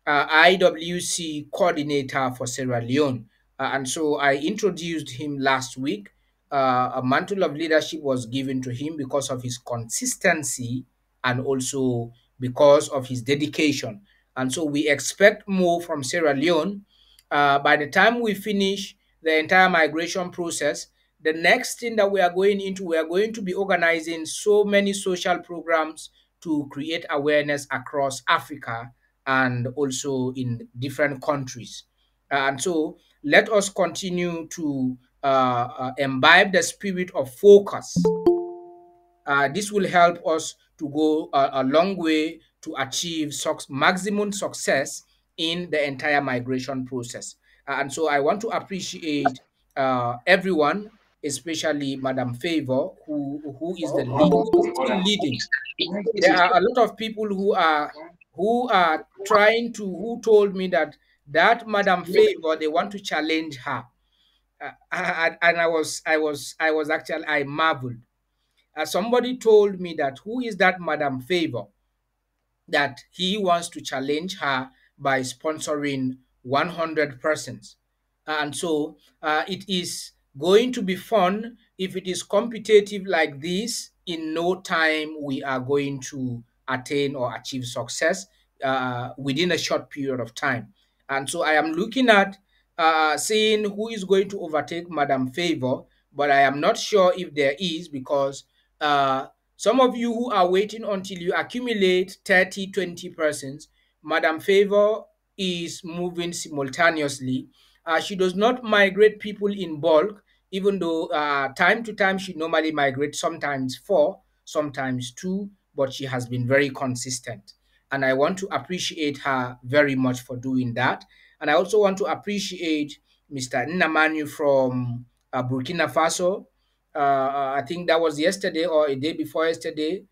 IWC coordinator for Sierra Leone. And so I introduced him last week. A mantle of leadership was given to him because of his consistency and also because of his dedication. And so we expect more from Sierra Leone. By the time we finish the entire migration process, the next thing that we are going into, we are going to be organizing so many social programs to create awareness across Africa and also in different countries. And so let us continue to imbibe the spirit of focus. This will help us to go a long way to achieve maximum success in the entire migration process. And so I want to appreciate everyone, especially Madam Favor, who is the lead, who is still leading. There are a lot of people who are trying to, who told me that Madam Favor, they want to challenge her. And I was actually, I marveled. Somebody told me that, who is that Madam Favor, that he wants to challenge her by sponsoring 100 persons. And so it is going to be fun if it is competitive like this. In no time, we are going to attain or achieve success within a short period of time. And so I am looking at seeing who is going to overtake Madam Favor, but I am not sure if there is, because uh, some of you who are waiting until you accumulate 30, 20 persons, Madam Favor is moving simultaneously. She does not migrate people in bulk, even though time to time she normally migrates, sometimes 4, sometimes 2, but she has been very consistent. And I want to appreciate her very much for doing that. And I also want to appreciate Mr. Nnamanu from Burkina Faso. I think that was yesterday or a day before yesterday.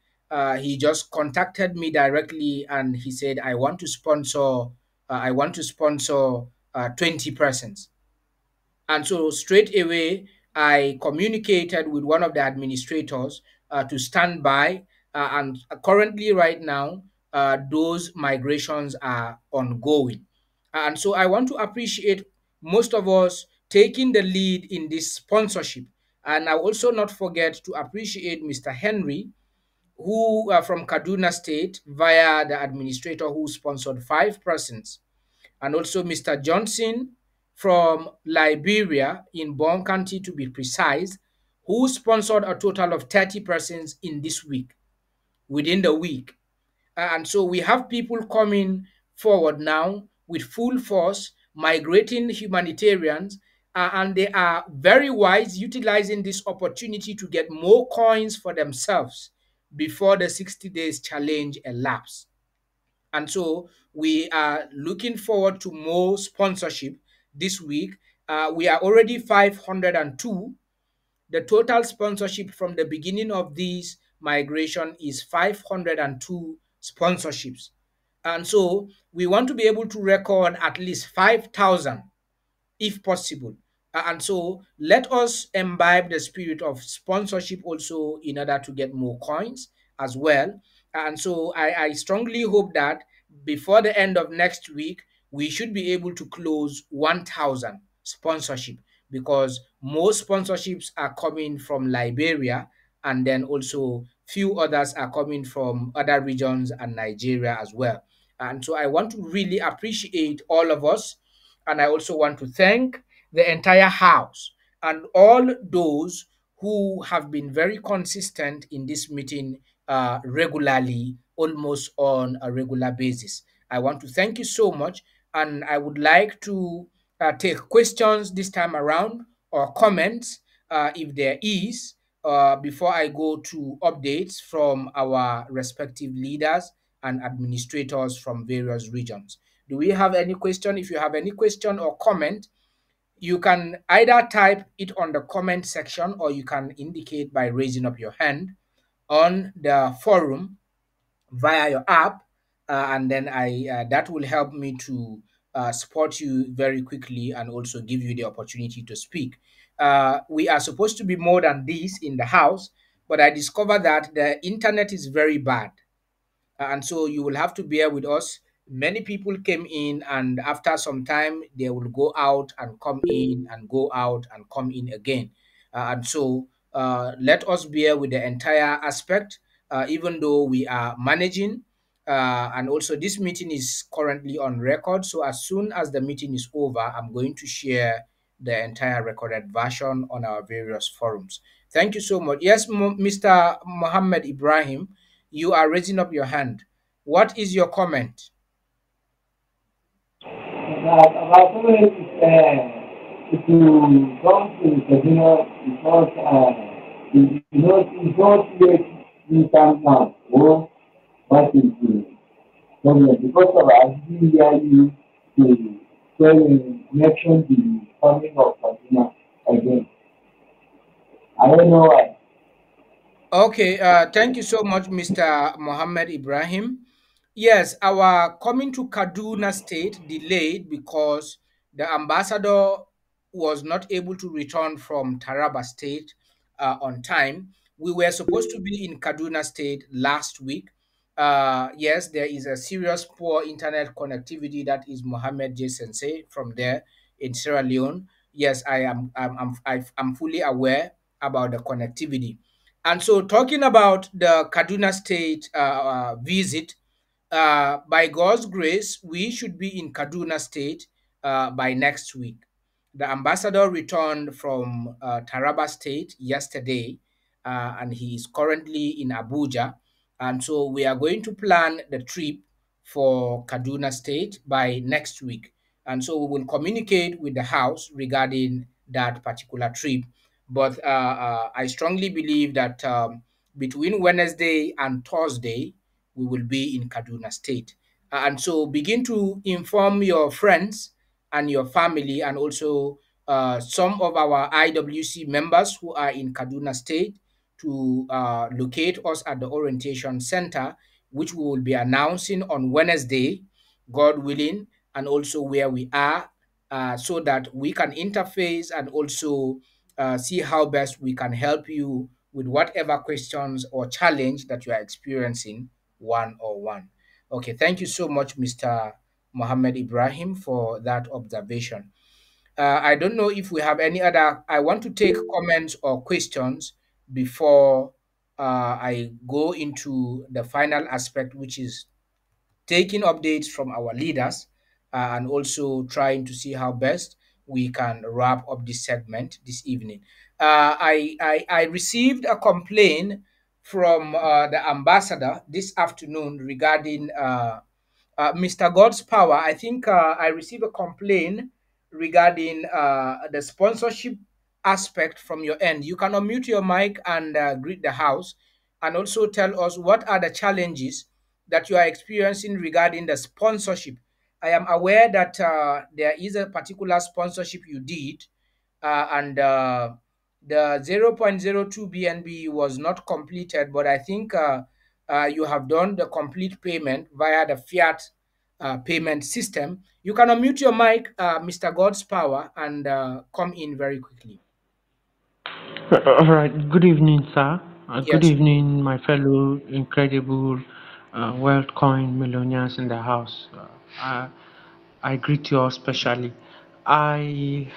He just contacted me directly and he said, I want to sponsor 20 persons. And so straight away, I communicated with one of the administrators to stand by. And currently, right now, those migrations are ongoing. And so I want to appreciate most of us taking the lead in this sponsorship. And I also not forget to appreciate Mr. Henry, who from Kaduna State, via the administrator who sponsored 5 persons, and also Mr. Johnson from Liberia, in Bon County to be precise, who sponsored a total of 30 persons in this week, within the week. And so we have people coming forward now with full force, migrating humanitarians, and they are very wise, utilizing this opportunity to get more coins for themselves before the 60 days challenge elapse. And so we are looking forward to more sponsorship this week. We are already 502. The total sponsorship from the beginning of this migration is 502 sponsorships. And so we want to be able to record at least 5,000 if possible. And so let us imbibe the spirit of sponsorship also in order to get more coins as well. And so I strongly hope that before the end of next week, we should be able to close 1,000 sponsorship, because most sponsorships are coming from Liberia, and then also few others are coming from other regions and Nigeria as well. And so I want to really appreciate all of us, and I also want to thank the entire house and all those who have been very consistent in this meeting regularly, almost on a regular basis. I want to thank you so much, and I would like to take questions this time around or comments if there is, before I go to updates from our respective leaders and administrators from various regions. Do we have any question? If you have any question or comment, you can either type it on the comment section or you can indicate by raising up your hand on the forum via your app, and then I that will help me to support you very quickly and also give you the opportunity to speak. We are supposed to be more than this in the house, but I discovered that the internet is very bad, and so you will have to bear with us. Many people came in, and after some time, they will go out and come in and go out and come in again. And so let us bear with the entire aspect, even though we are managing. And also, this meeting is currently on record. So as soon as the meeting is over, I'm going to share the entire recorded version on our various forums. Thank you so much. Yes, Mr. Mohammed Ibrahim, you are raising up your hand. What is your comment? My comment is if you don't to the casino, it's not yet in time now. Or what is the problem? Because of I didn't hear you to tell you mention the coming of casino again. I don't know why. Okay, thank you so much, Mr. Mohammed Ibrahim. Yes, our coming to Kaduna State delayed because the ambassador was not able to return from Taraba State on time. We were supposed to be in Kaduna State last week. Yes, there is a serious poor internet connectivity. That is Mohammed J. Sensei from there in Sierra Leone. Yes, I'm fully aware about the connectivity. And so, talking about the Kaduna State visit, by God's grace, we should be in Kaduna State by next week. The ambassador returned from Taraba State yesterday, and he is currently in Abuja. And so, we are going to plan the trip for Kaduna State by next week. And so, we will communicate with the House regarding that particular trip. But I strongly believe that between Wednesday and Thursday, we will be in Kaduna State. And so begin to inform your friends and your family, and also some of our IWC members who are in Kaduna State, to locate us at the orientation center, which we will be announcing on Wednesday, God willing, and also where we are, so that we can interface and also see how best we can help you with whatever questions or challenge that you are experiencing one on one. Okay, thank you so much, Mr. Mohammed Ibrahim, for that observation. I don't know if we have any other. I want to take comments or questions before I go into the final aspect, which is taking updates from our leaders, and also trying to see how best we can wrap up this segment this evening. I received a complaint from the ambassador this afternoon regarding Mr. God's Power. I think I received a complaint regarding the sponsorship aspect from your end. You can unmute your mic and greet the house, and also tell us what are the challenges that you are experiencing regarding the sponsorship. I am aware that there is a particular sponsorship you did, and the 0.02 BNB was not completed, but I think you have done the complete payment via the fiat payment system. You can unmute your mic, Mr. God's Power, and come in very quickly. All right. Good evening, sir. Good Yes. evening, my fellow incredible wealth coin millionaires in the house. I greet you all specially. I'm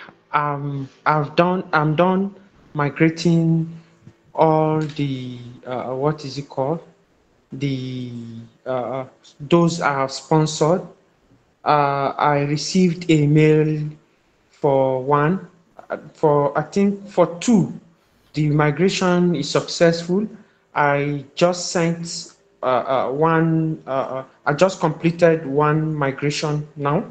done migrating all the what is it called? The those are sponsored. I received a mail for one, for I think for two. the migration is successful. I just sent I just completed one migration now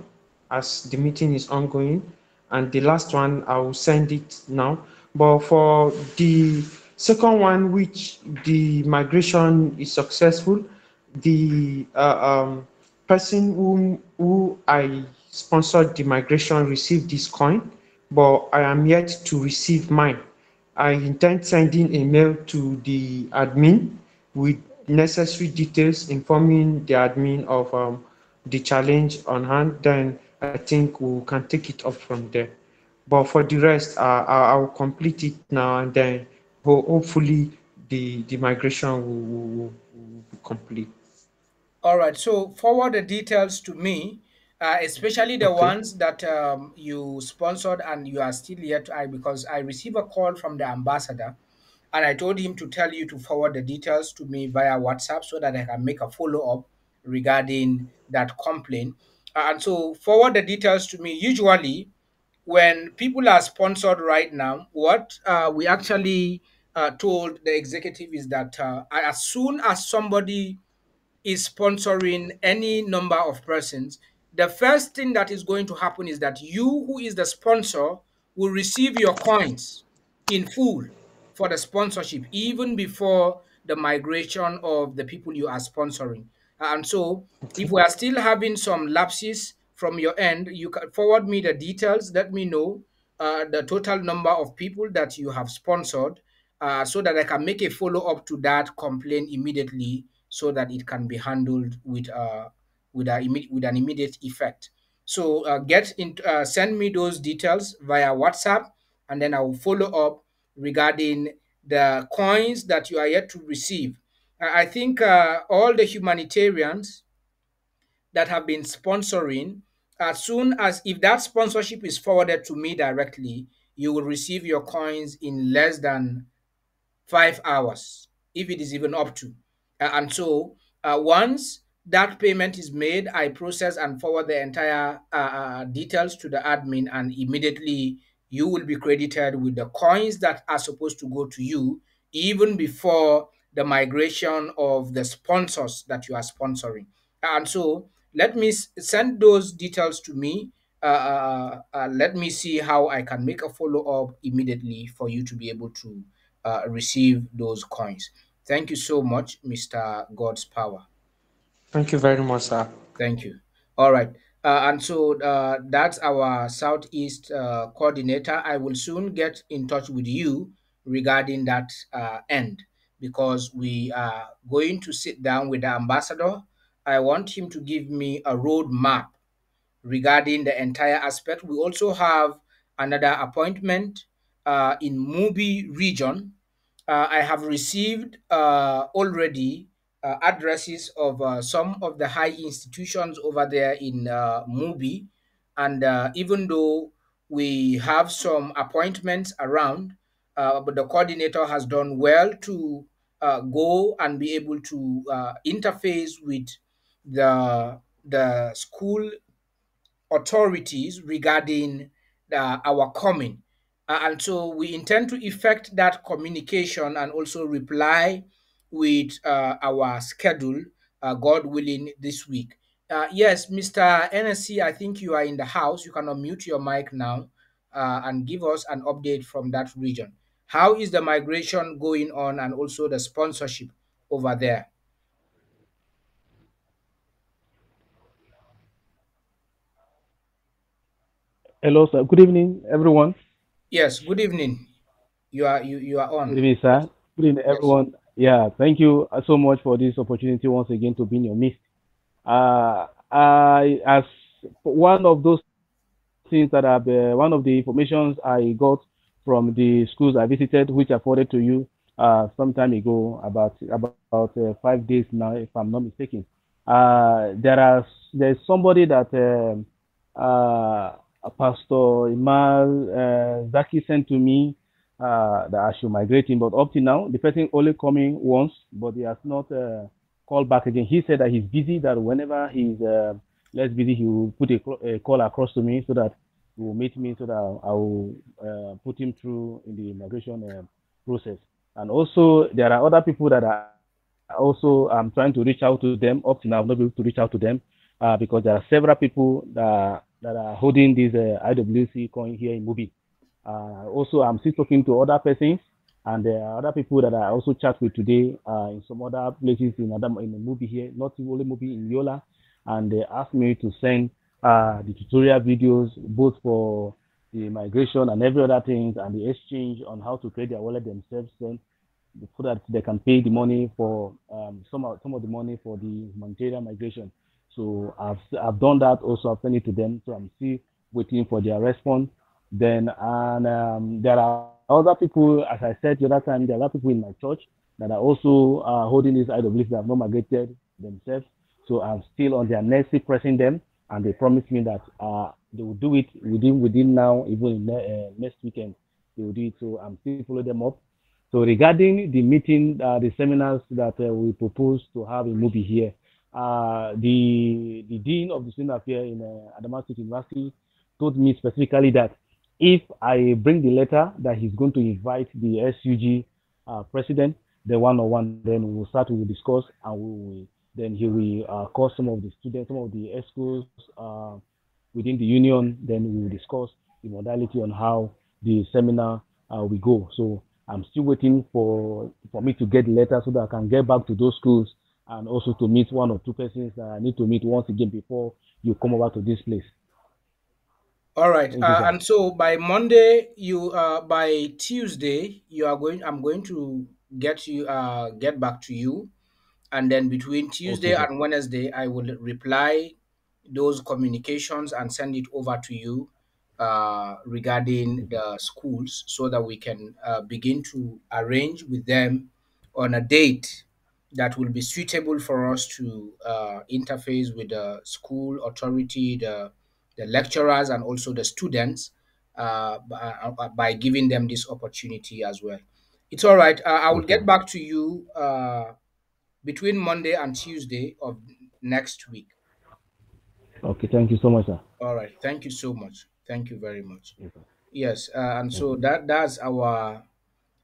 as the meeting is ongoing, and the last one I will send it now. But for the second one, which the migration is successful, the person who I sponsored the migration received this coin, but I am yet to receive mine. I intend sending a mail to the admin with necessary details informing the admin of the challenge on hand. Then I think we can take it up from there. But for the rest, I'll complete it now, and then hopefully the migration will be complete. All right, so forward the details to me, especially the Okay. ones that you sponsored and you are still yet. Because I received a call from the ambassador, and I told him to tell you to forward the details to me via WhatsApp so that I can make a follow up regarding that complaint. And so forward the details to me. Usually, when people are sponsored right now, what we actually told the executive is that as soon as somebody is sponsoring any number of persons, the first thing that is going to happen is that you, who is the sponsor, will receive your coins in full for the sponsorship, even before the migration of the people you are sponsoring. And so, if Okay. we are still having some lapses from your end, you can forward me the details. Let me know the total number of people that you have sponsored, so that I can make a follow up to that complaint immediately, so that it can be handled with an immediate effect. So send me those details via WhatsApp, and then I will follow up regarding the coins that you are yet to receive. I think all the humanitarians that have been sponsoring, as soon as if that sponsorship is forwarded to me directly, you will receive your coins in less than 5 hours, if it is even up to. And so once that payment is made, I process and forward the entire details to the admin, and immediately you will be credited with the coins that are supposed to go to you, even before the migration of the sponsors that you are sponsoring. And so let me send those details to me. Let me see how I can make a follow up immediately for you to be able to receive those coins. Thank you so much, Mr. God's Power. Thank you very much, sir. Thank you. All right. And so that's our Southeast coordinator. I will soon get in touch with you regarding that end, because we are going to sit down with the ambassador. I want him to give me a roadmap regarding the entire aspect. We also have another appointment in Mubi region. I have received already addresses of some of the high institutions over there in Mubi, and even though we have some appointments around, but the coordinator has done well to go and be able to interface with the school authorities regarding our coming. And so we intend to effect that communication and also reply with our schedule, God willing, this week. Yes, Mr. NSC, I think you are in the house. You can unmute your mic now and give us an update from that region. How is the migration going on, and also the sponsorship over there? Hello, sir. Good evening, everyone. Yes, good evening. You are Good on. evening, sir. Good evening, Yes. everyone. Yeah, thank you so much for this opportunity once again to be in your midst. I, as one of those things that I've, one of the informations I got from the schools I visited, which I forwarded to you some time ago, about 5 days now, if I'm not mistaken. There's somebody that Pastor Imal Zaki sent to me that I should migrate him, but up to now, the person only coming once, but he has not called back again. He said that he's busy, that whenever he's less busy, he will put a call across to me so that he will meet me so that I will put him through in the migration process. And also, there are other people that are also trying to reach out to them. Up to now, I've not been able to reach out to them because there are several people that are holding this IWC coin here in Mubi. Also, I'm still talking to other persons, and there are other people that I also chat with today in some other places in the movie here, not only movie in Yola, and they asked me to send the tutorial videos both for the migration and every other things and the exchange on how to create their wallet themselves then so that they can pay the money for some of the money for the humanitarian migration. So I've done that also. I've sent it to them. So I'm still waiting for their response. Then and there are other people, as I said the other time, there are other people in my church that are also holding this IWC that have not migrated themselves. So I'm still on their next pressing them, and they promised me that they will do it within now, even in next weekend they will do it. So I'm still following them up. So regarding the meeting, the seminars that we propose to have in movie here, the dean of the student affairs in Adamawa State University told me specifically that if I bring the letter that he's going to invite the SUG president, the one on one, then we will discuss, and then he will call some of the students, some of the schools within the union, then we will discuss the modality on how the seminar will go. So I'm still waiting for me to get the letter so that I can get back to those schools and also to meet one or two persons that I need to meet once again before you come over to this place. All right. Thank you, sir. And so by Monday, by Tuesday, you are going. I'm going to get back to you, and then between Okay, Tuesday sir. and Wednesday, I will reply those communications and send it over to you regarding Okay, sir. the schools so that we can begin to arrange with them on a date that will be suitable for us to interface with the school authority, the lecturers, and also the students by giving them this opportunity as well. It's all right. I will Okay. get back to you between Monday and Tuesday of next week. Okay. Thank you so much, sir. All right. Thank you so much. Thank you very much. Yes, sir. Yes, and Yes, so sir. that's our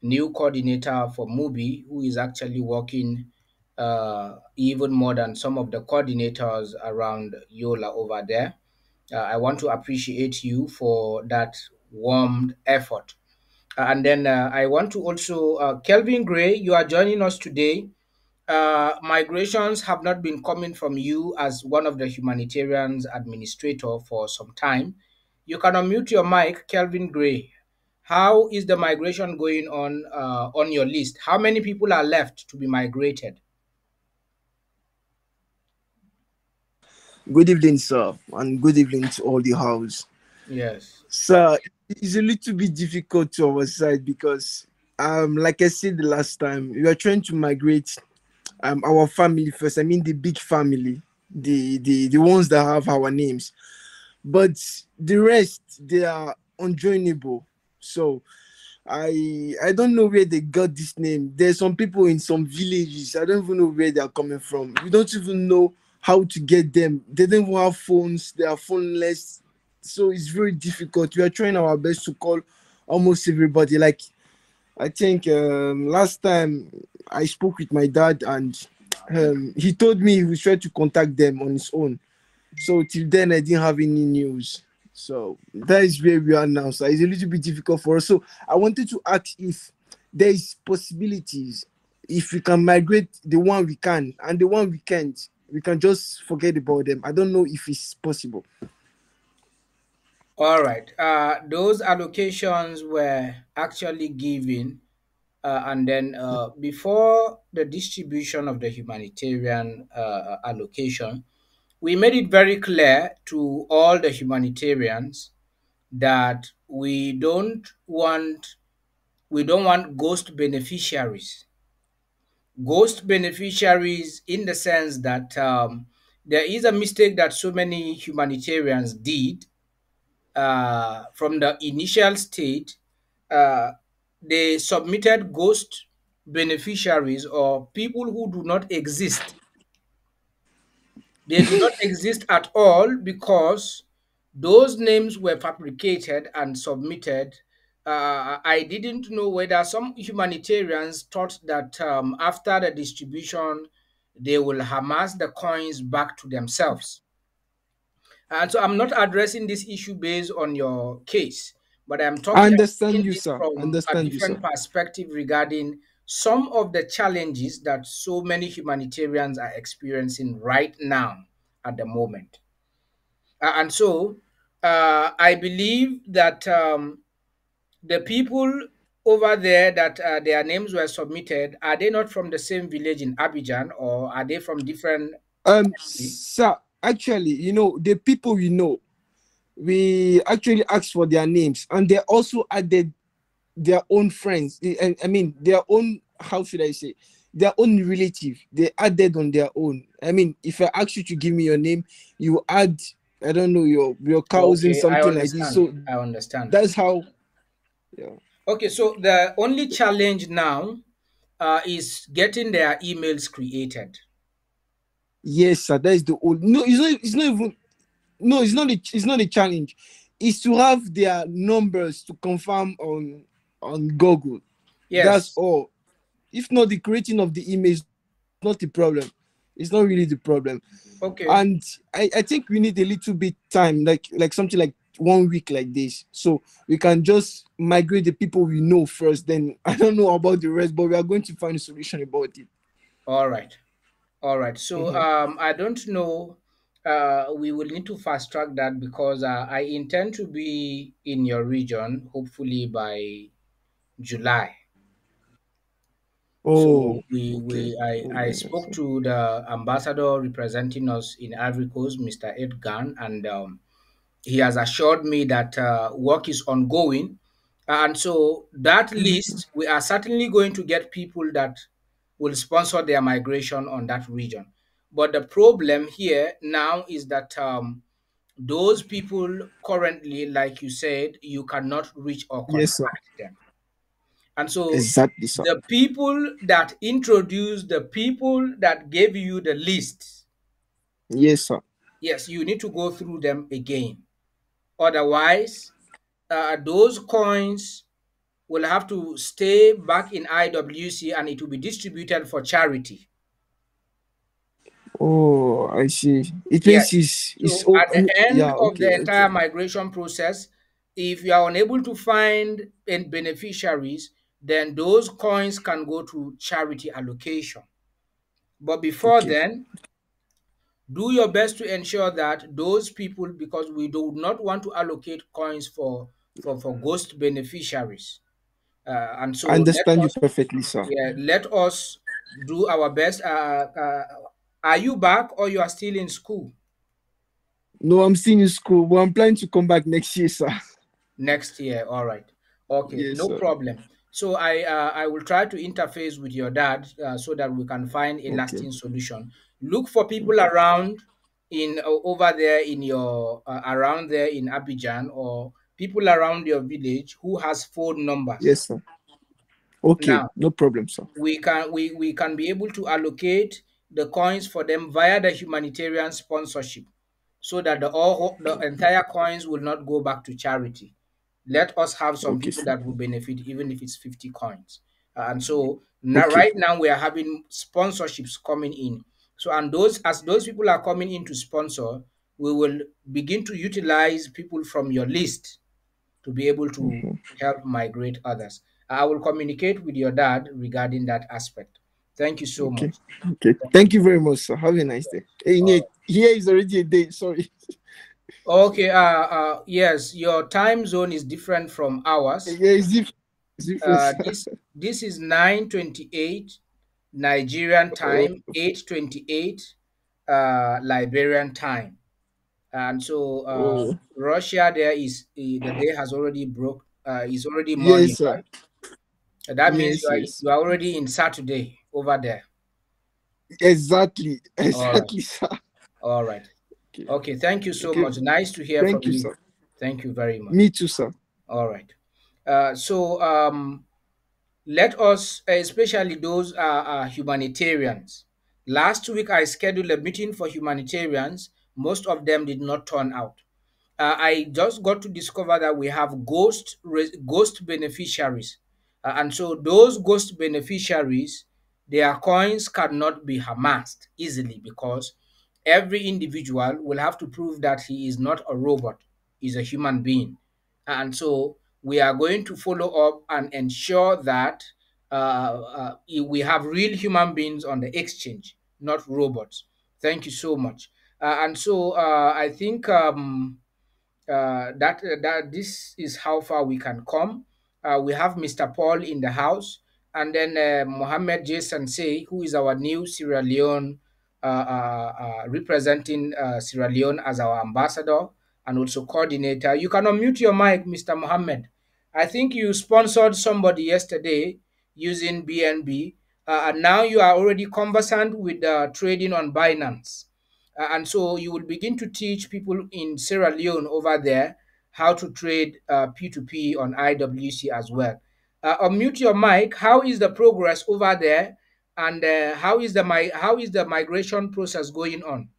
new coordinator for Mubi, who is actually working even more than some of the coordinators around Yola over there. I want to appreciate you for that warm effort. And then I want to also, Kelvin Gray, you are joining us today. Migrations have not been coming from you as one of the humanitarians administrator for some time. You can unmute your mic, Kelvin Gray. How is the migration going on your list? How many people are left to be migrated? Good evening, sir, and good evening to all the house. Yes. Sir, it's a little bit difficult to our side because, like I said the last time, we are trying to migrate our family first. I mean the big family, the ones that have our names, but the rest they are unjoinable. So I don't know where they got this name. There's some people in some villages. I don't even know where they are coming from. We don't even know how to get them. They don't even have phones. They are phoneless. So it's very difficult. We are trying our best to call almost everybody. Like I think last time I spoke with my dad and he told me he was trying to contact them on his own. So till then I didn't have any news. So that is where we are now. So it's a little bit difficult for us. So I wanted to ask if there is possibilities if we can migrate the one we can and the one we can't, we can just forget about them. I don't know if it's possible. All right. Those allocations were actually given, and then before the distribution of the humanitarian allocation, we made it very clear to all the humanitarians that we don't want ghost beneficiaries. Ghost beneficiaries in the sense that there is a mistake that so many humanitarians did from the initial state. Uh, they submitted ghost beneficiaries or people who do not exist. They do not exist at all because those names were fabricated and submitted I didn't know whether some humanitarians thought that after the distribution, they will amass the coins back to themselves. And so I'm not addressing this issue based on your case, but I I'm understand seeing you, this sir. I from a understand you, sir. different perspective regarding some of the challenges that so many humanitarians are experiencing right now at the moment. And so I believe that the people over there that their names were submitted, are they not from the same village in Abidjan, or are they from different country? Sir, actually, the people we know, we actually asked for their names, and they also added their own friends. And I mean, their own, how should I say, their own relative. They added on their own. I mean, if I ask you to give me your name, you add, I don't know, your cousin, Okay, I something like this. understand. So I understand. that's how. Yeah. Okay, so the only challenge now is getting their emails created. Yes, sir. That is the old. No, it's not. It's not even. No, it's not. It's not a challenge. It's to have their numbers to confirm on Google. That's Yes. all. If not, the creating of the image is not the problem. It's not really the problem. Okay. And I think we need a little bit time, like something like 1 week like this, so we can just migrate the people we know first. Then I don't know about the rest, but we are going to find a solution about it. All right. All right. So Mhm. I don't know. We will need to fast track that because I intend to be in your region hopefully by July. Oh, So we okay. we Oh, I very nice. spoke to the ambassador representing us in Ivory Coast, Mr. Ed Gan, and he has assured me that work is ongoing. And so that list, we are certainly going to get people that will sponsor their migration on that region. But the problem here now is that those people currently, like you said, you cannot reach or Yes, sir. contact them. And so Exactly, sir. the people that introduced, the people that gave you the list, Yes, sir. yes, you need to go through them again. Otherwise, those coins will have to stay back in IWC and it will be distributed for charity. Oh, I see. It means Yes. it's So oh, at the end yeah. of the Okay, entire okay, migration process, if you are unable to find beneficiaries, then those coins can go to charity allocation. But before okay. then, do your best to ensure that those people, because we do not want to allocate coins for ghost beneficiaries. And I so understand you perfectly, sir. let us do our best. Are you back or you are still in school? No, I'm still in school, but I'm planning to come back next year, sir. Next year, all right. Okay, Yes, no sir. problem. So I will try to interface with your dad so that we can find a Okay, lasting solution. Look for people okay. around in over there in your around there in Abidjan, or people around your village who has phone numbers. Yes, sir. Okay, Now no problem, sir. we can be able to allocate the coins for them via the humanitarian sponsorship so that the entire coins will not go back to charity. Let us have some Okay, people sir. that will benefit even if it's 50 coins. And so now Okay, right now we are having sponsorships coming in. So and those as those people are coming in to sponsor, we will begin to utilize people from your list to be able to help migrate others. I will communicate with your dad regarding that aspect. Thank you so okay, much. okay. Thank you. Thank you very much, sir. Have a nice day. Hey, All Nate, right. here is already a day. Sorry. Okay. Yes, your time zone is different from ours. Yeah, it's different, Uh, sir. this this is 9:28 Nigerian Oh, time, 8:28 Liberian time, and so oh, Russia there is the day has already broke. Is already morning, yes, sir. right? That means Yes, yes. you are already in Saturday over there. Exactly, All right. exactly, sir. All right. Okay, Okay. Thank you so okay. much. Nice to hear from Thank you, you. sir. Thank you very much. Me too, sir. All right. So let us, especially those humanitarians. Last week, I scheduled a meeting for humanitarians. Most of them did not turn out. I just got to discover that we have ghost beneficiaries. And so those ghost beneficiaries, their coins cannot be amassed easily because every individual will have to prove that he is not a robot, he's a human being. And so we are going to follow up and ensure that we have real human beings on the exchange, not robots. Thank you so much. And so I think that this is how far we can come. We have Mr. Paul in the house, and then Mohammed Jason Say, who is our new Sierra Leone representing Sierra Leone as our ambassador and also coordinator. You can unmute your mic, Mr. Mohammed. I think you sponsored somebody yesterday using BNB, and now you are already conversant with trading on Binance. And so you will begin to teach people in Sierra Leone over there how to trade P2P on IWC as well. Unmute your mic. How is the progress over there, and how is the migration process going on?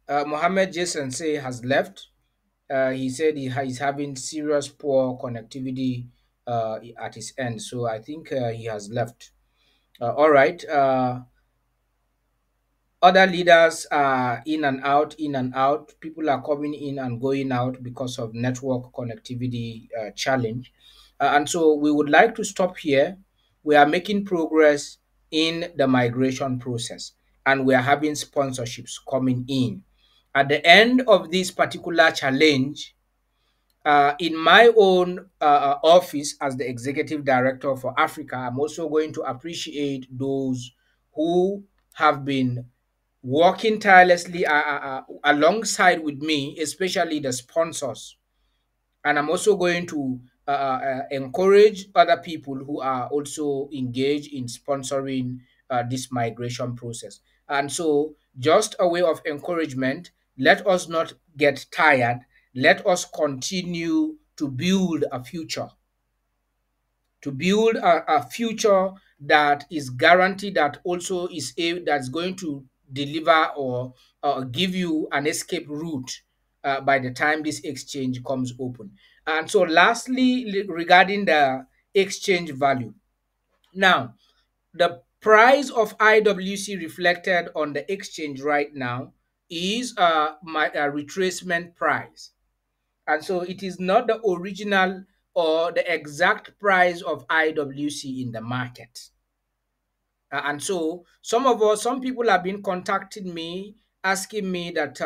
Mohammed Jason say has left. He said he's having serious poor connectivity at his end, so I think he has left. All right. Other leaders are in and out, in and out. People are coming in and going out because of network connectivity challenge. And so we would like to stop here. We are making progress in the migration process, and we are having sponsorships coming in. At the end of this particular challenge, in my own office as the executive director for Africa, I'm also going to appreciate those who have been working tirelessly alongside with me, especially the sponsors. And I'm also going to encourage other people who are also engaged in sponsoring this migration process. And so, just a way of encouragement, let us not get tired. Let us continue to build a future, a future that is guaranteed, that also is that's going to deliver or give you an escape route by the time this exchange comes open. And so lastly, regarding the exchange value, now the price of IWC reflected on the exchange right now is my retracement price, and so it is not the original or the exact price of IWC in the market. And so some people have been contacting me, asking me that,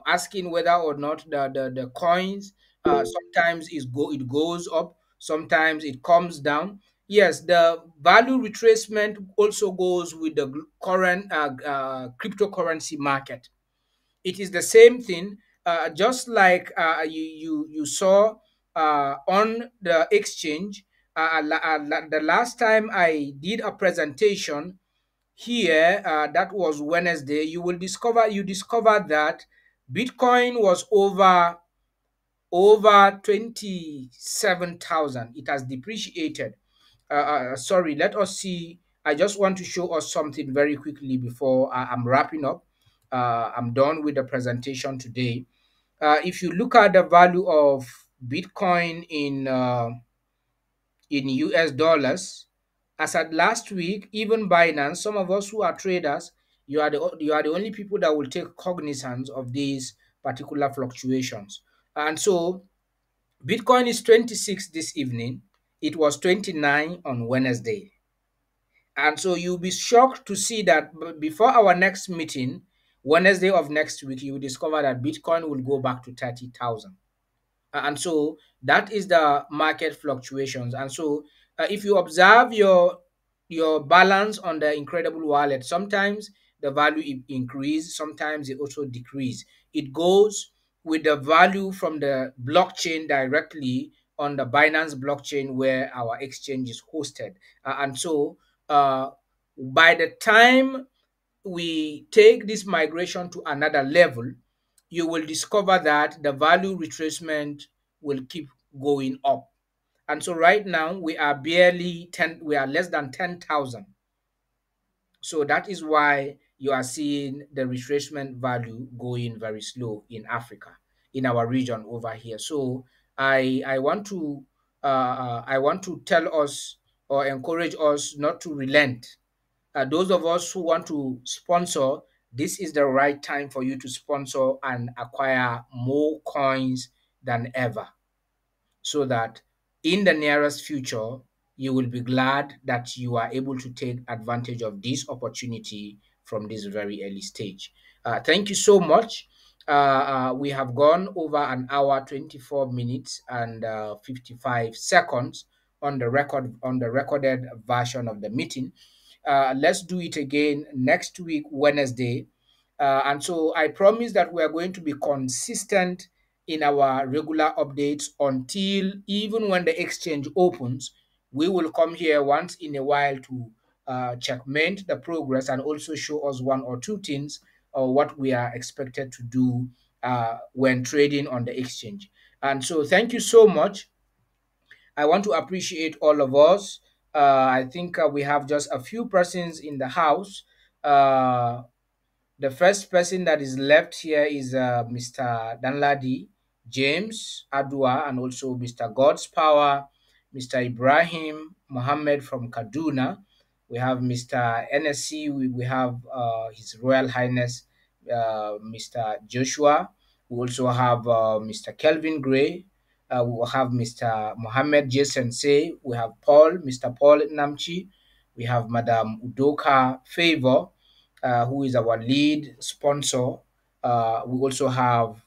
asking whether or not the coins sometimes it goes up, sometimes it comes down. Yes, the value retracement also goes with the current cryptocurrency market. It is the same thing, just like you saw on the exchange. The last time I did a presentation here, that was Wednesday. You discover that Bitcoin was over 27,000. It has depreciated. Sorry, let us see. I just want to show us something very quickly before I'm wrapping up. I'm done with the presentation today. If you look at the value of Bitcoin in US dollars, as at last week, even Binance, some of us who are traders, you are the only people that will take cognizance of these particular fluctuations. And so Bitcoin is 26 this evening. It was 29 on Wednesday. And so you'll be shocked to see that before our next meeting, Wednesday of next week, you will discover that Bitcoin will go back to 30,000. And so that is the market fluctuations. And so if you observe your balance on the Incredible Wallet, sometimes the value increase, sometimes it also decrease. It goes with the value from the blockchain directly on the Binance blockchain where our exchange is hosted. And so uh, by the time we take this migration to another level, you will discover that the value retracement will keep going up. And so right now we are less than 10,000. So that is why you are seeing the retracement value going very slow in Africa, in our region over here. So I want to I want to tell us or encourage us not to relent. Those of us who want to sponsor, this is the right time for you to sponsor and acquire more coins than ever, so that in the nearest future, you will be glad that you are able to take advantage of this opportunity from this very early stage. Thank you so much. We have gone over an hour, 24 minutes, and 55 seconds on the recorded version of the meeting. Let's do it again next week, Wednesday. And so I promise that we are going to be consistent in our regular updates until even when the exchange opens, we will come here once in a while to checkmate the progress and also show us one or two things or what we are expected to do when trading on the exchange. And so thank you so much. I want to appreciate all of us. I think we have just a few persons in the house. Uh, the first person that is left here is Mr. Danladi, James Adua, and also Mr. God's Power, Mr. Ibrahim Mohammed from Kaduna. We have Mr. NSC, we have His Royal Highness Mr. Joshua. We also have Mr. Kelvin Gray. We will have Mr. Mohammed J. Sensei. We have Mr. Paul Namchi. We have Madam Udoka Favor, who is our lead sponsor. We also have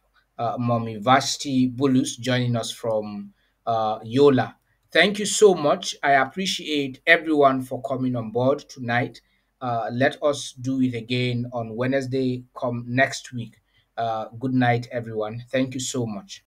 Mommy Vashti Bulus joining us from Yola. Thank you so much. I appreciate everyone for coming on board tonight. Let us do it again on Wednesday, come next week. Good night, everyone. Thank you so much.